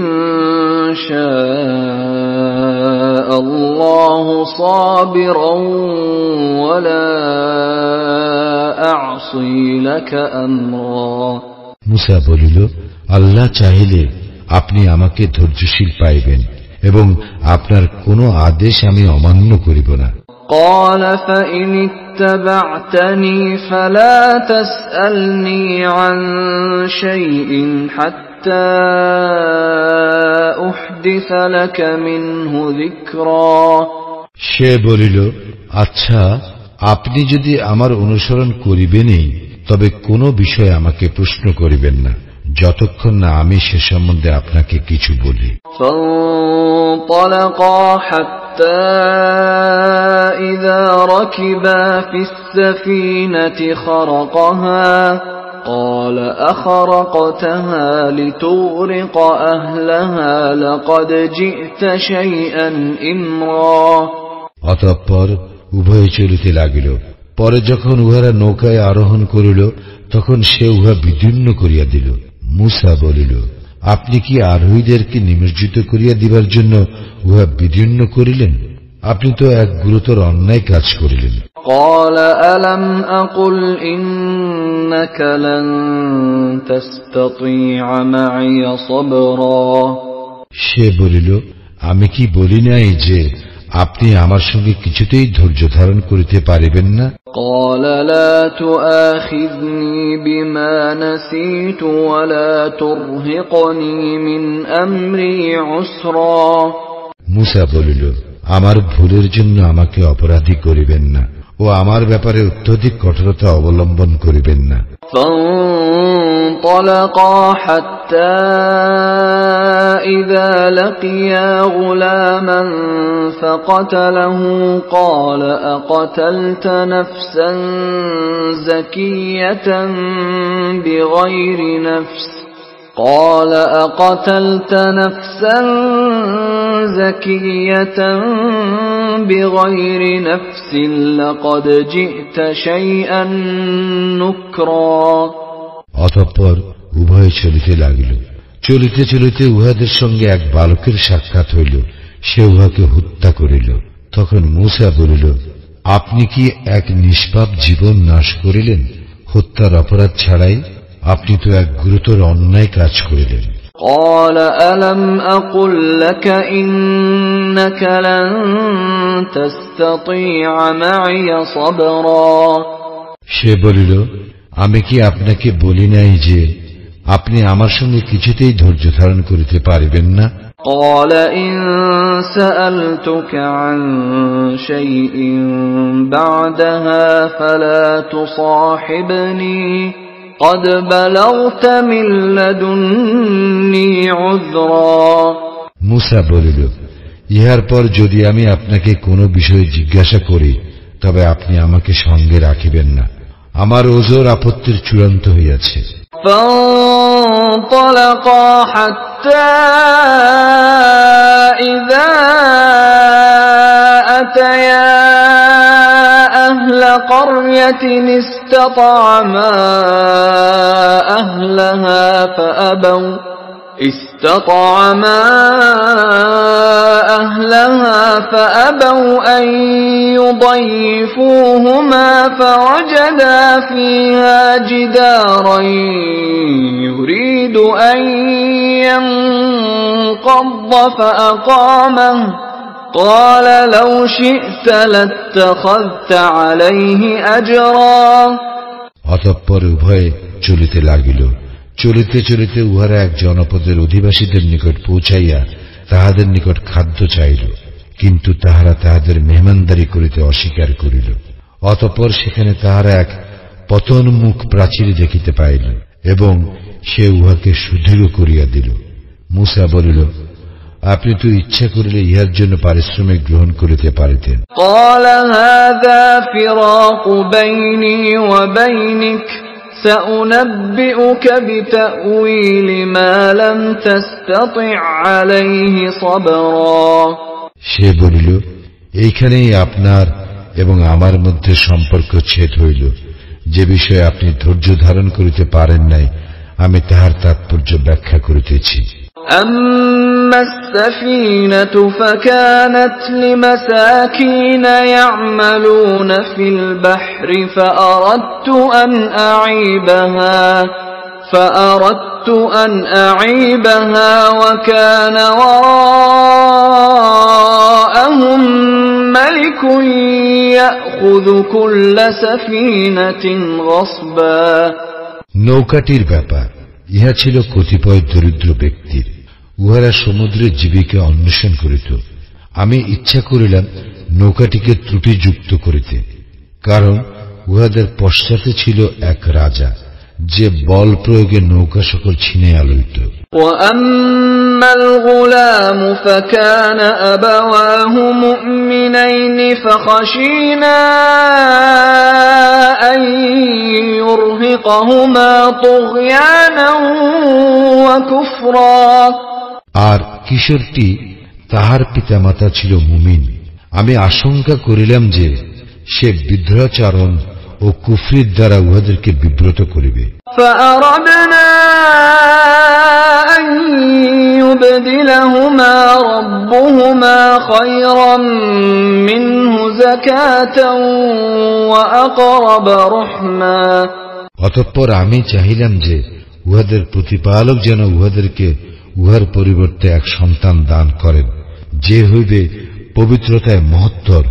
شاء الله صابرا ولا أعصي لك أمرا মুসা বলিল, আল্লাহ চাহিলে আপনি আমাকে ধৈর্যশীল পাইবেন এবং আপনার কোনো আদেশ আমি অমান্য করিব না। قال فإن اتبعتني فلا تسألني عن شيء حتى أحدث لك منه ذكرا সে বলিল, আচ্ছা, আপনি যদি আমার অনুসরণ করিবেনই তবে কোনো বিষয়ে আমাকে প্রশ্ন করিবেন না, যতক্ষণ না আমি সে সম্বন্ধে আপনাকে কিছু বলি। فانطلقا حتى إذا ركبا في السفينة خرقها قال أخرقتها لتغرق أهلها لقد جئت شيئا إمرا অতঃপর উভয়ে চলিতে লাগিল। পরে যখন উহারা নৌকায় আরোহণ করিল তখন সে উহা বিদীর্ণ করিয়া দিল। মুসা বলিল, আপনি কি আরোহীদেরকে নিমজ্জিত করিয়া দিবার জন্য উহা বিদীর্ণ করিলেন? আপনি তো এক গুরুতর অন্যায় কাজ করিলেন। قال ألم أقل إنك لن تستطيع معي صبرا সে বলিল, আমি কি বলি নাই যে আপনি আমার সঙ্গে কিছুতেই ধৈর্য ধারণ করিতে পারিবেন না? قال لا تؤاخذني بما نسيت ولا ترهقني من أمري عسرا মুসা বলিল, আমার ভুলের জন্য আমাকে অপরাধী করিবেন না ও আমার ব্যাপারে অত্যধিক কঠোরতা অবলম্বন করিবেন না। فانطلقا حتى إذا لقيا غلاما فقتله قال أقتلت نفسا زكية بغير نفس قال أقتلت نفسا زكية بغير نفس لقد جئت شيئا نكرا অতঃপর উভয়ে চলিতে লাগিল। চলিতে চলিতে উহাদের সঙ্গে এক বালকের সাক্ষাৎ হইল, সে উহাকে হত্যা করিল। তখন মুসা বলিল, আপনি কি এক নিষ্পাপ জীবন নাশ করিলেন? হত্যার অপরাধ ছাড়াই আপনি তো এক গুরুতর অন্যায় কাজ করিলেন। قال ألم أقل لك إنك لن تستطيع معي صبرا সে বলিল, আমি কি আপনাকে বলি নাই যে আপনি আমার সঙ্গে কিছুতেই ধৈর্য ধারণ করিতে পারিবেন না? قال إن سألتك عن شيء بعدها فلا تصاحبني قد بلغت من لدني عذرا মুসা বলিল, ইহার পর যদি আমি আপনাকে কোনো বিষয়ে জিজ্ঞাসা করি তবে আপনি আমাকে সঙ্গে রাখিবেন না, আমার ওজর আপত্তির চূড়ান্ত হইয়াছে। فانطلقا حتى إذا أتيا أهل قرية استطعما أهلها فأبوا أن يضيفوهما فوجدا فيها جدارا يريد أن ينقض فأقامه قال لو شئت لاتخذت عليه أجرا অতঃপর উভয়ে চলিতে লাগিল। চলিতে চলিতে উহারা এক জনপদের অধিবাসীদের নিকট পৌঁছাইয়া তাহাদের নিকট খাদ্য চাইল, কিন্তু তাহারা তাহাদের মেহমানদারি করিতে অস্বীকার করিল। অতঃপর সেখানে তাহারা এক পতনমুখ প্রাচীর দেখিতে পাইল এবং সে উহাকে সুদৃঢ় করিয়া দিল। মুসা বলিল, আপনি তো ইচ্ছা করিলে ইহার জন্য পারিশ্রমিক গ্রহণ করিতে পারিতেন। قال هذا فراق بيني وبينك سأنبئك بتأويل ما لم تستطع عليه صبرا সে বলিল, এইখানেই আপনার এবং আমার মধ্যে সম্পর্ক ছেদ হইল। যে বিষয়ে আপনি ধৈর্য ধারণ করিতে পারেন নাই আমি তাহার তাৎপর্য ব্যাখ্যা করিতেছি। أما السفينة فكانت لمساكين يعملون في البحر فأردت أن أعيبها وكان وراءهم ملك يأخذ كل سفينة غصبا নৌকাটির ব্যাপার ইহা ছিল কতিপয় দরিদ্র ব্যক্তির, উহারা সমুদ্রের জীবিকা অন্বেষণ করিত। আমি ইচ্ছা করিলাম নৌকাটিকে ত্রুটিযুক্ত করিতে, কারণ উহাদের পশ্চাতে ছিল এক রাজা যে বল প্রয়োগে নৌকা সকল ছিনাইয়া লইত। وأما الغلام فكان أبواه مؤمنين فخشينا أن يرهقهما طغيانا وكفرا আর কিশোরটি তাহার পিতামাতা ছিল মুমিন, আমি আশঙ্কা করিলাম যে সে বিদ্রোহাচরণ ও কুফরির দ্বারা উহাদেরকে বিব্রত করিবে। فأردنا أن يبدلهما ربهما خيرا منه زكاة وأقرب رحما অতঃপর আমি চাহিলাম যে উহাদের প্রতিপালক যেন উহাদেরকে উহার পরিবর্তে এক সন্তান দান করেন, যে হইবে পবিত্রতায় মহত্তর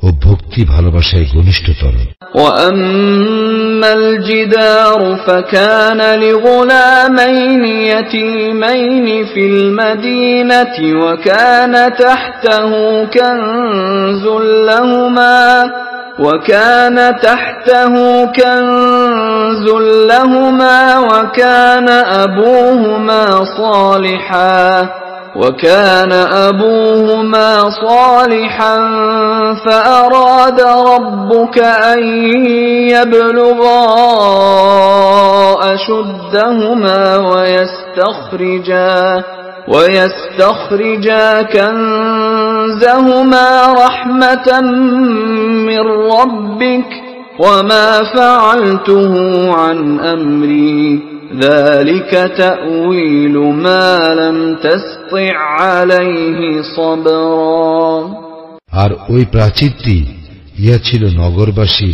ও ভক্তি ভালোবাসায় ঘনিষ্ঠতর। وأما الجدار فكان لغلامين يتيمين في المدينة وكان تحته كنز لهما وكان أبوهما صالحا فأراد ربك أن يبلغا أشدهما ويستخرجا كنزهما رحمة من ربك وما فعلته عن أمري ذلك تأويل ما لم تستطع عليه صبرا আর ওই প্রাচীরটি ইহা ছিল নগরবাসী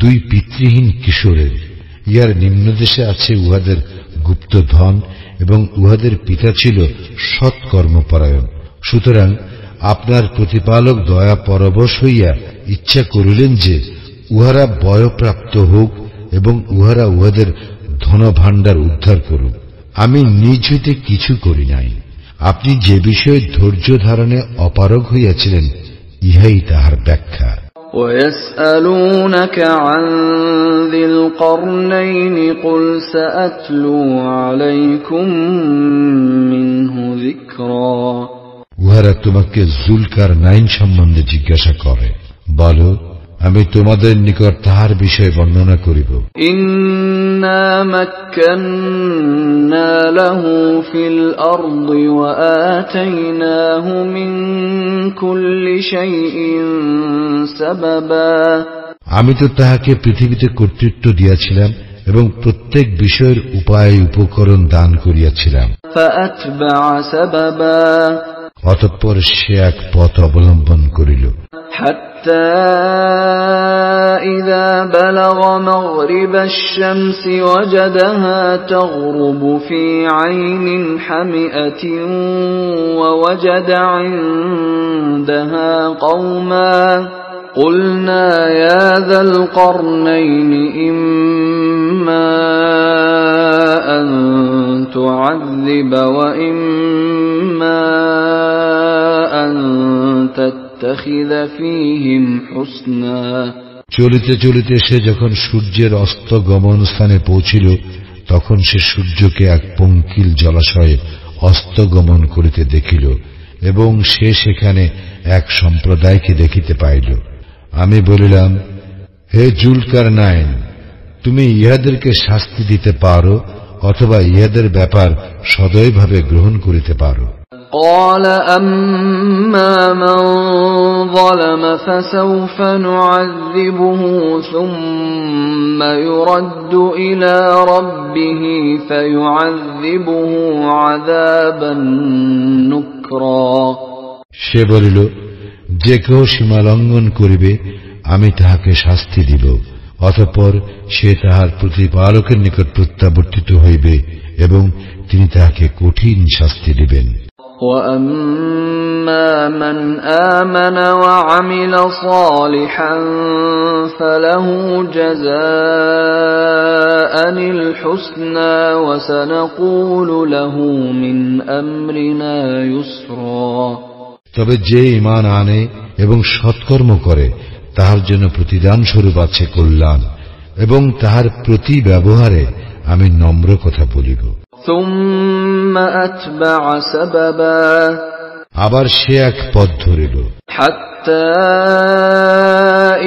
দুই পিতৃহীন কিশোরের ইহার নিম্নদেশে আছে উহাদের গুপ্ত ধন, এবং উহাদের পিতা ছিল সৎকর্মপরায়ণ। সুতরাং আপনার প্রতিপালক দয়া পরবশ হইয়া ইচ্ছা করিলেন যে উহারা বয়প্রাপ্ত হোক এবং উহারা উহাদের ধনভাণ্ডার উদ্ধার করুক। আমি নিজ হইতে কিছু করি নাই। আপনি যে বিষয়ে ধৈর্য ধারণে অপারগ হইয়াছিলেন, ইহাই তাহার ব্যাখ্যা। وَيَسْأَلُونَكَ عَنْ ذِي الْقَرْنَيْنِ قُلْ سَأَتْلُو عَلَيْكُمْ مِنْهُ ذِكْرًا। উহারা তোমাকে যুলকারনাইন সম্বন্ধে জিজ্ঞাসা করে, বলো, আমি তোমাদের নিকট তাহার বিষয়ে বর্ণনা করিব। ইন্না মাক্কান্না লাহু ফিল আরদি ওয়া আতাইনাহু মিন কুল্লি শাইইন সাবাবা। আমি তো তাহাকে পৃথিবীতে কর্তৃত্ব দিয়াছিলাম এবং প্রত্যেক বিষয়ের উপায় উপকরণ দান করিয়াছিলাম। ফাআতবাআ সাবাবা। অতঃপর সে এক পথ অবলম্বন করিল। حتى إذا بلغ مغرب الشمس وجدها تغرب في عين حمئة ووجد عندها قوما قلنا يا ذا القرنين إما أن تعذب وإما أن تتخذ فيهم حسنا। চলিতে চলিতে সে যখন সূর্যের অস্ত গমন স্থানে পৌঁছিল, তখন সে সূর্যকে এক পঙ্কিল জলাশয়ে অস্তগমন করিতে দেখিল এবং সে সেখানে এক সম্প্রদায়কে দেখিতে পাইল। আমি বলিলাম, হে যুলকারনাইন, তুমি ইহাদেরকে শাস্তি দিতে পারো অথবা ইহাদের ব্যাপার সদয়ভাবে গ্রহণ করিতে পারো। قال أما من ظلم فسوف نعذبه ثم يرد إلى ربه فيعذبه عذابا نكرا। সে বলিল, যে কেউ সীমা লঙ্ঘন করিবে আমি তাহাকে শাস্তি দিব, অতঃপর সে তাহার প্রতিপালকের নিকট প্রত্যাবর্তিত হইবে এবং তিনি তাহাকে কঠিন শাস্তি দিবেন। وَأَمَّا مَنْ آمَنَ وَعَمِلَ صَالِحًا فَلَهُ جَزَاءً الْحُسْنَى وَسَنَقُولُ لَهُ مِنْ أَمْرِنَا يُسْرًا। তবে যে ঈমান আনে এবং সৎকর্ম করে তাহার জন্য প্রতিদান স্বরূপ আছে কল্যাণ, এবং তাহার প্রতি ব্যবহারে আমি নম্র কথা বলিব। ثم أتبع سببا। আবার সে এক পথ ধরিল। حتى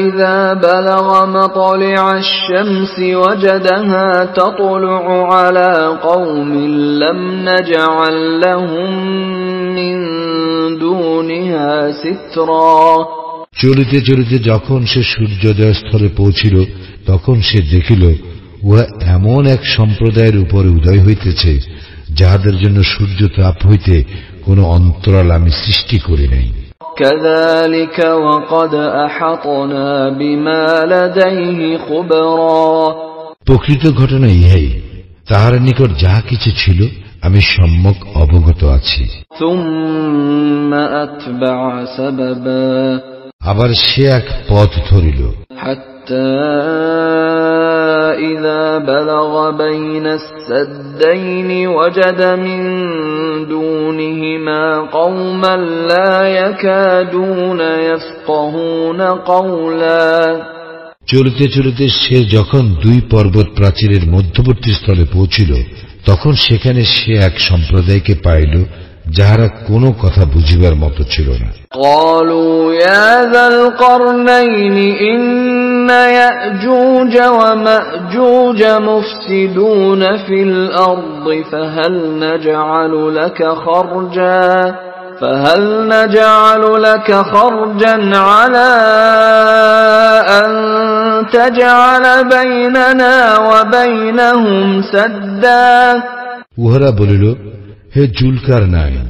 إذا بلغ مطلع الشمس وجدها تطلع على قوم لم نجعل لهم من دونها سترا। চলিতে চলিতে যখন সে সূর্যোদয় স্থলে পৌঁছিল, তখন সে দেখিল উহা এমন এক সম্প্রদায়ের উপরে উদয় হইতেছে যাহাদের জন্য সূর্য তাপ হইতে কোন অন্তরাল আমি সৃষ্টি করি নাই। كذلك وقد أحطنا بما لديه خبرا। প্রকৃত ঘটনা ইহাই, তাহার নিকট যাহা কিছু ছিল আমি সম্যক অবগত আছি। ثم أتبع سببا। আবার সে এক পথ ধরিল। حتى إذا بلغ بين السدين وجد من دونهما قوما لا يكادون يفقهون قولا। চলিতে চলিতে সে যখন দুই পর্বত প্রাচীরের মধ্যবর্তী স্থলে পৌঁছিল, তখন সেখানে সে এক সম্প্রদায়কে পাইল যাহারা কোনো কথা বুঝিবার মতো ছিল না। قالوا يا ذا القرنين إن يأجوج ومأجوج مفسدون في الأرض فهل نجعل لك خرجا على أن تجعل بيننا وبينهم سدا। উহারা বলিল, হে যুলকারনাইন,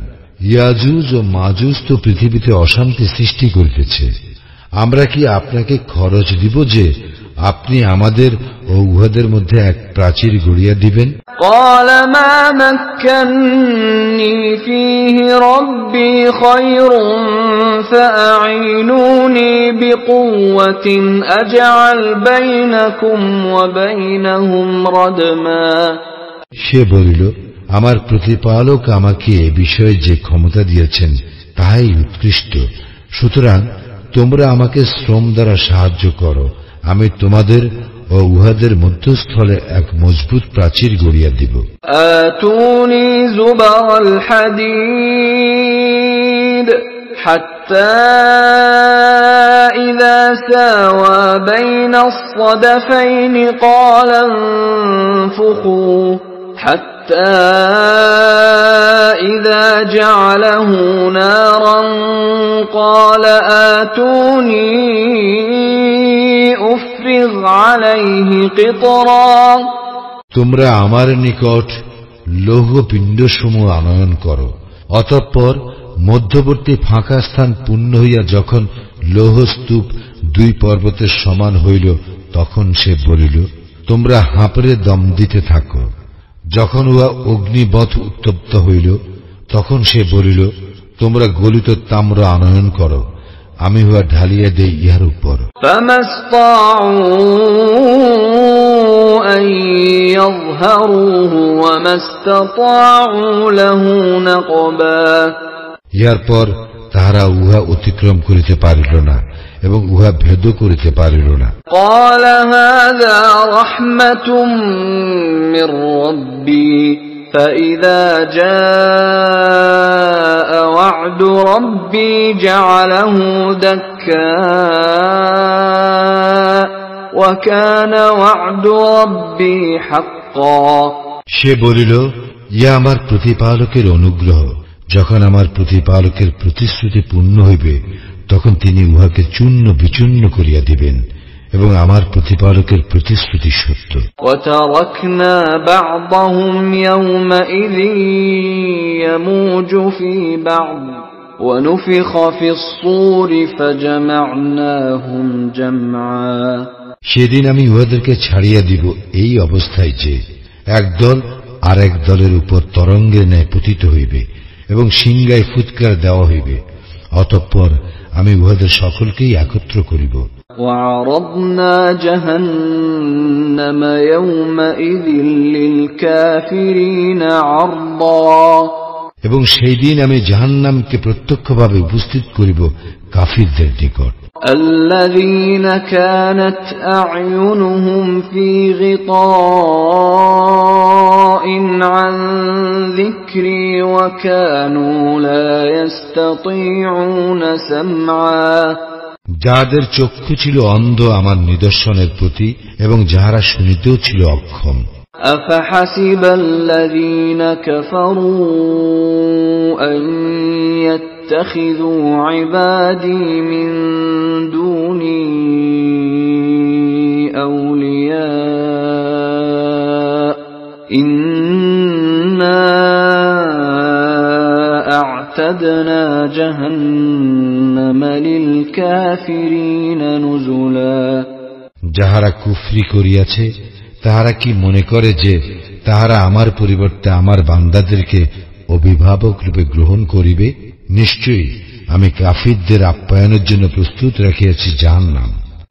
ইয়াজুজ ও মাজুজ তো পৃথিবীতে অশান্তি সৃষ্টি করিতেছে, আমরা কি আপনাকে খরচ দিব যে আপনি আমাদের ও উহাদের মধ্যে এক প্রাচীর গড়িয়া দিবেন? قال ما مكنني فيه ربي خير فأعينوني بقوة أجعل بينكم وبينهم ردما। সে বলিল, আমার প্রতিপালক আমাকে এ বিষয়ে যে ক্ষমতা দিয়েছেন তাহাই উৎকৃষ্ট, সুতরাং তোমরা আমাকে শ্রম দ্বারা সাহায্য করো, আমি তোমাদের ও উহাদের মধ্যস্থলে এক মজবুত প্রাচীর গড়িয়া দিব। আতুনি যুবাল হাদিদ হাত্তা ইযা সাওয়া বাইনাস সাদাফাইন ক্বালা ইনফুখু حتى إذا جعله نارا قال آتوني أفرغ عليه قطرا। তোমরা আমার নিকট লৌহ পিণ্ডসমূহ আনয়ন করো, অতঃপর মধ্যবর্তী ফাঁকা স্থান পূর্ণ হইয়া যখন লৌহ স্তূপ দুই পর্বতের সমান হইল, তখন সে বলিল, তোমরা হাঁপড়ে দম দিতে থাকো। যখন উহা অগ্নিবৎ উত্তপ্ত হইল, তখন সে বলিল, তোমরা গলিত তাম্র আনয়ন করো, আমি উহা ঢালিয়া দেই ইহার উপর। ইহার পর তাহারা উহা অতিক্রম করিতে পারিল না এবং উহা ভেদ করিতে পারিল না। قال هذا رحمة من ربي فإذا جاء وعد ربي جعله دكا وكان وعد ربي حقا। সে বলিল, ইয়া আমার প্রতিপালকের অনুগ্রহ, যখন আমার প্রতিপালকের প্রতিশ্রুতি পূর্ণ হইবে তখন তিনি উহাকে চূর্ণ বিচূর্ণ করিয়া দিবেন এবং আমার প্রতিপালকের প্রতিশ্রুতি সত্য। وتركنا بعضهم يومئذ يموج في بعض ونفخ في الصور فجمعناهم جمعا। সেদিন আমি উহাদেরকে ছাড়িয়া দিব এই অবস্থায় যে একদল আর এক দলের উপর তরঙ্গের ন্যায় পতিত হইবে এবং সিংহায় ফুৎকার দেওয়া হইবে, অতঃপর আমি উহাদের সকলকেই একত্র করিব। وعرضنا جهنم يومئذ للكافرين عرضا। এবং সেই দিন আমি জাহান্নামকে প্রত্যক্ষভাবে উপস্থিত করিব কাফিরদের নিকট। الذين كانت أعينهم في غطاء عن ذكري وكانوا لا يستطيعون سمعا। যাদের চক্ষু ছিল অন্ধ আমার নিদর্শনের প্রতি এবং যাহারা শুনিতেও ছিল অক্ষম। أفحسب الذين كفروا أن يتخذوا عبادي من دوني أولياء إنا أعتدنا جهنم للكافرين نزلا। যাহারা কুফরি করিয়াছে তাহারা কি মনে করে যে তাহারা আমার পরিবর্তে আমার বান্দাদেরকে অভিভাবক রূপে গ্রহণ করিবে? নিশ্চয়ই আমি কাফিরদের আপ্যায়নের জন্য প্রস্তুত রাখিয়াছি জাহান্নাম।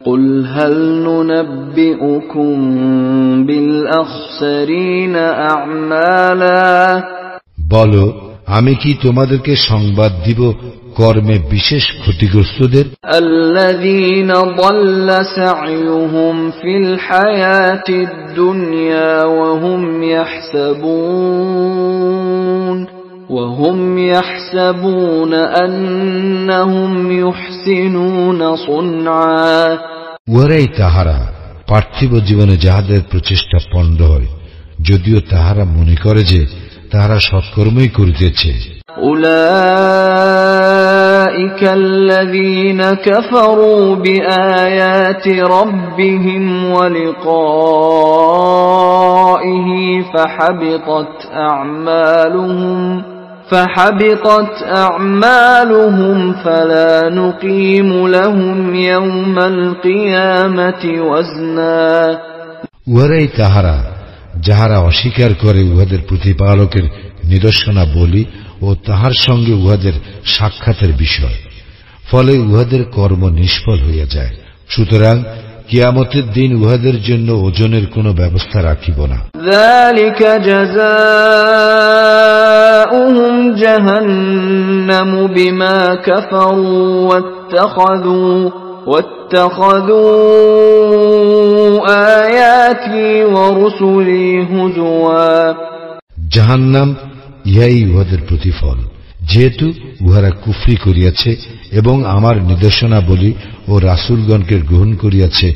قل هل ننبئكم بالأخسرين أعمالا। বলো, আমি কি তোমাদেরকে সংবাদ দিব কর্মে বিশেষ ক্ষতিগ্রস্তদের? الذين ضل سعيهم في الحياة الدنيا وهم يحسبون أنهم يحسنون صنعا। উহারাই তাহারা পার্থিব জীবনে যাহাদের প্রচেষ্টা পণ্ড হয়, যদিও তাহারা মনে করে যে তাহারা সৎকর্মই করিতেছে। أولئك الذين كفروا بآيات ربهم ولقائه فحبطت أعمالهم فحبطت أعمالهم فلا نقيم لهم يوم القيامة وزنا উহারাই তাহারা যাহারা অস্বীকার করে উহাদের প্রতিপালকের নিদর্শনাবলী ও তাহার সঙ্গে উহাদের সাক্ষাতের বিষয়, ফলে উহাদের কর্ম নিষ্ফল হইয়া যায়। সুতরাং কিয়ামতের দিন উহাদের জন্য ওজনের কোন ব্যবস্থা রাখিব না। যালিকা জাযাউহুম জাহান্নামু বিমা কাফারু ওয়াত্তাখাযু আয়াতি ওয়া রুসুলি হুজুয়া। জাহান্নাম ইহাই উহাদের প্রতিফল, যেহেতু উহারা কুফরি করিয়াছে এবং আমার নির্দেশনাবলী ও রাসূলগণকে গ্রহণ করিয়াছে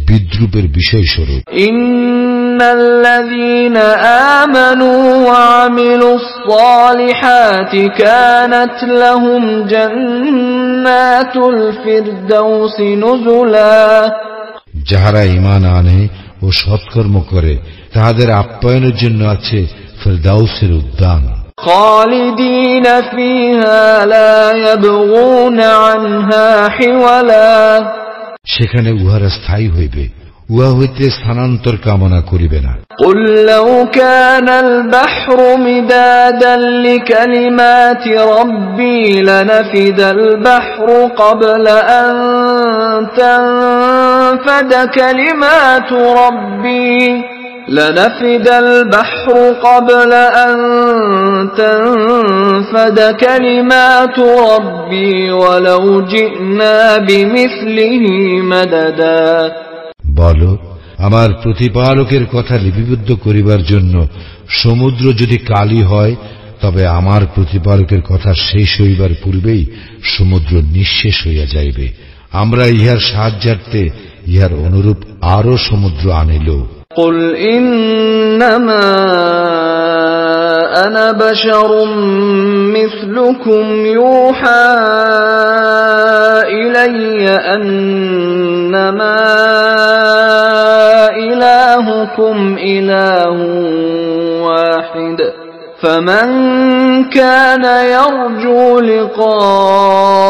বিদ্রূপের বিষয়স্বরূপ। ইন্নাল্লাযীনা আমানু ওয়া আমিলুস সালিহাতি কানাত লাহুম জান্নাতুল ফিরদাউসি নুজুলা। যাহারা ঈমান আনে ও সৎকর্ম করে তাহাদের আপ্যায়নের জন্য আছে ফিরদাউসের উদ্যান। খালিদিনা ফিহা লা ইয়াবগুনা আনহা হিওয়ালা। সেখানে উহারা স্থায়ী হইবে, উহা হইতে স্থানান্তর কামনা করিবে না। কুল লাউ কানাল বাহরু মিদাদান লিকালিমাতি রাব্বি লানাফিদাল বাহরু ক্বাবলা আন তানফাদা কালিমাতু রাব্বি لنفد البحر قبل أن تنفد كلمات ربي ولو جئنا بمثله مددا। বলো, আমার প্রতিপালকের কথা লিপিবদ্ধ করিবার জন্য সমুদ্র যদি কালি হয়, তবে আমার প্রতিপালকের কথা শেষ হইবার পূর্বেই সমুদ্র নিঃশেষ হইয়া যাইবে। আমরা ইহার সাহায্যার্থে ইহার অনুরূপ আরো সমুদ্র আনিল। قل إنما أنا بشر مثلكم يوحى إلي أنما إلهكم إله واحد فمن كان يرجو لقاء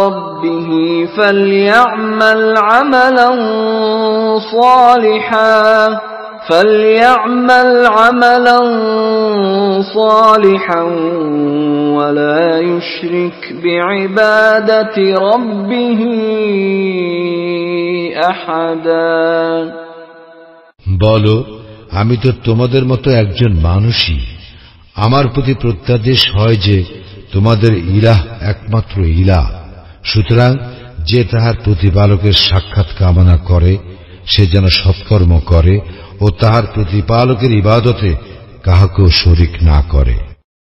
ربه فليعمل عملا صالحا ولا يشرك بعبادة ربه أحدا। বলো, আমি তো তোমাদের মতো একজন মানুষই। আমার প্রতি প্রত্যাদেশ হয় যে তোমাদের ইলাহ একমাত্র ইলাহ। সুতরাং যে তাহার প্রতিপালকের সাক্ষাৎ কামনা করে সে যেন সৎকর্ম করে ও তাহার প্রতিপালকের ইবাদতে কাহাকেও শরীক না করে।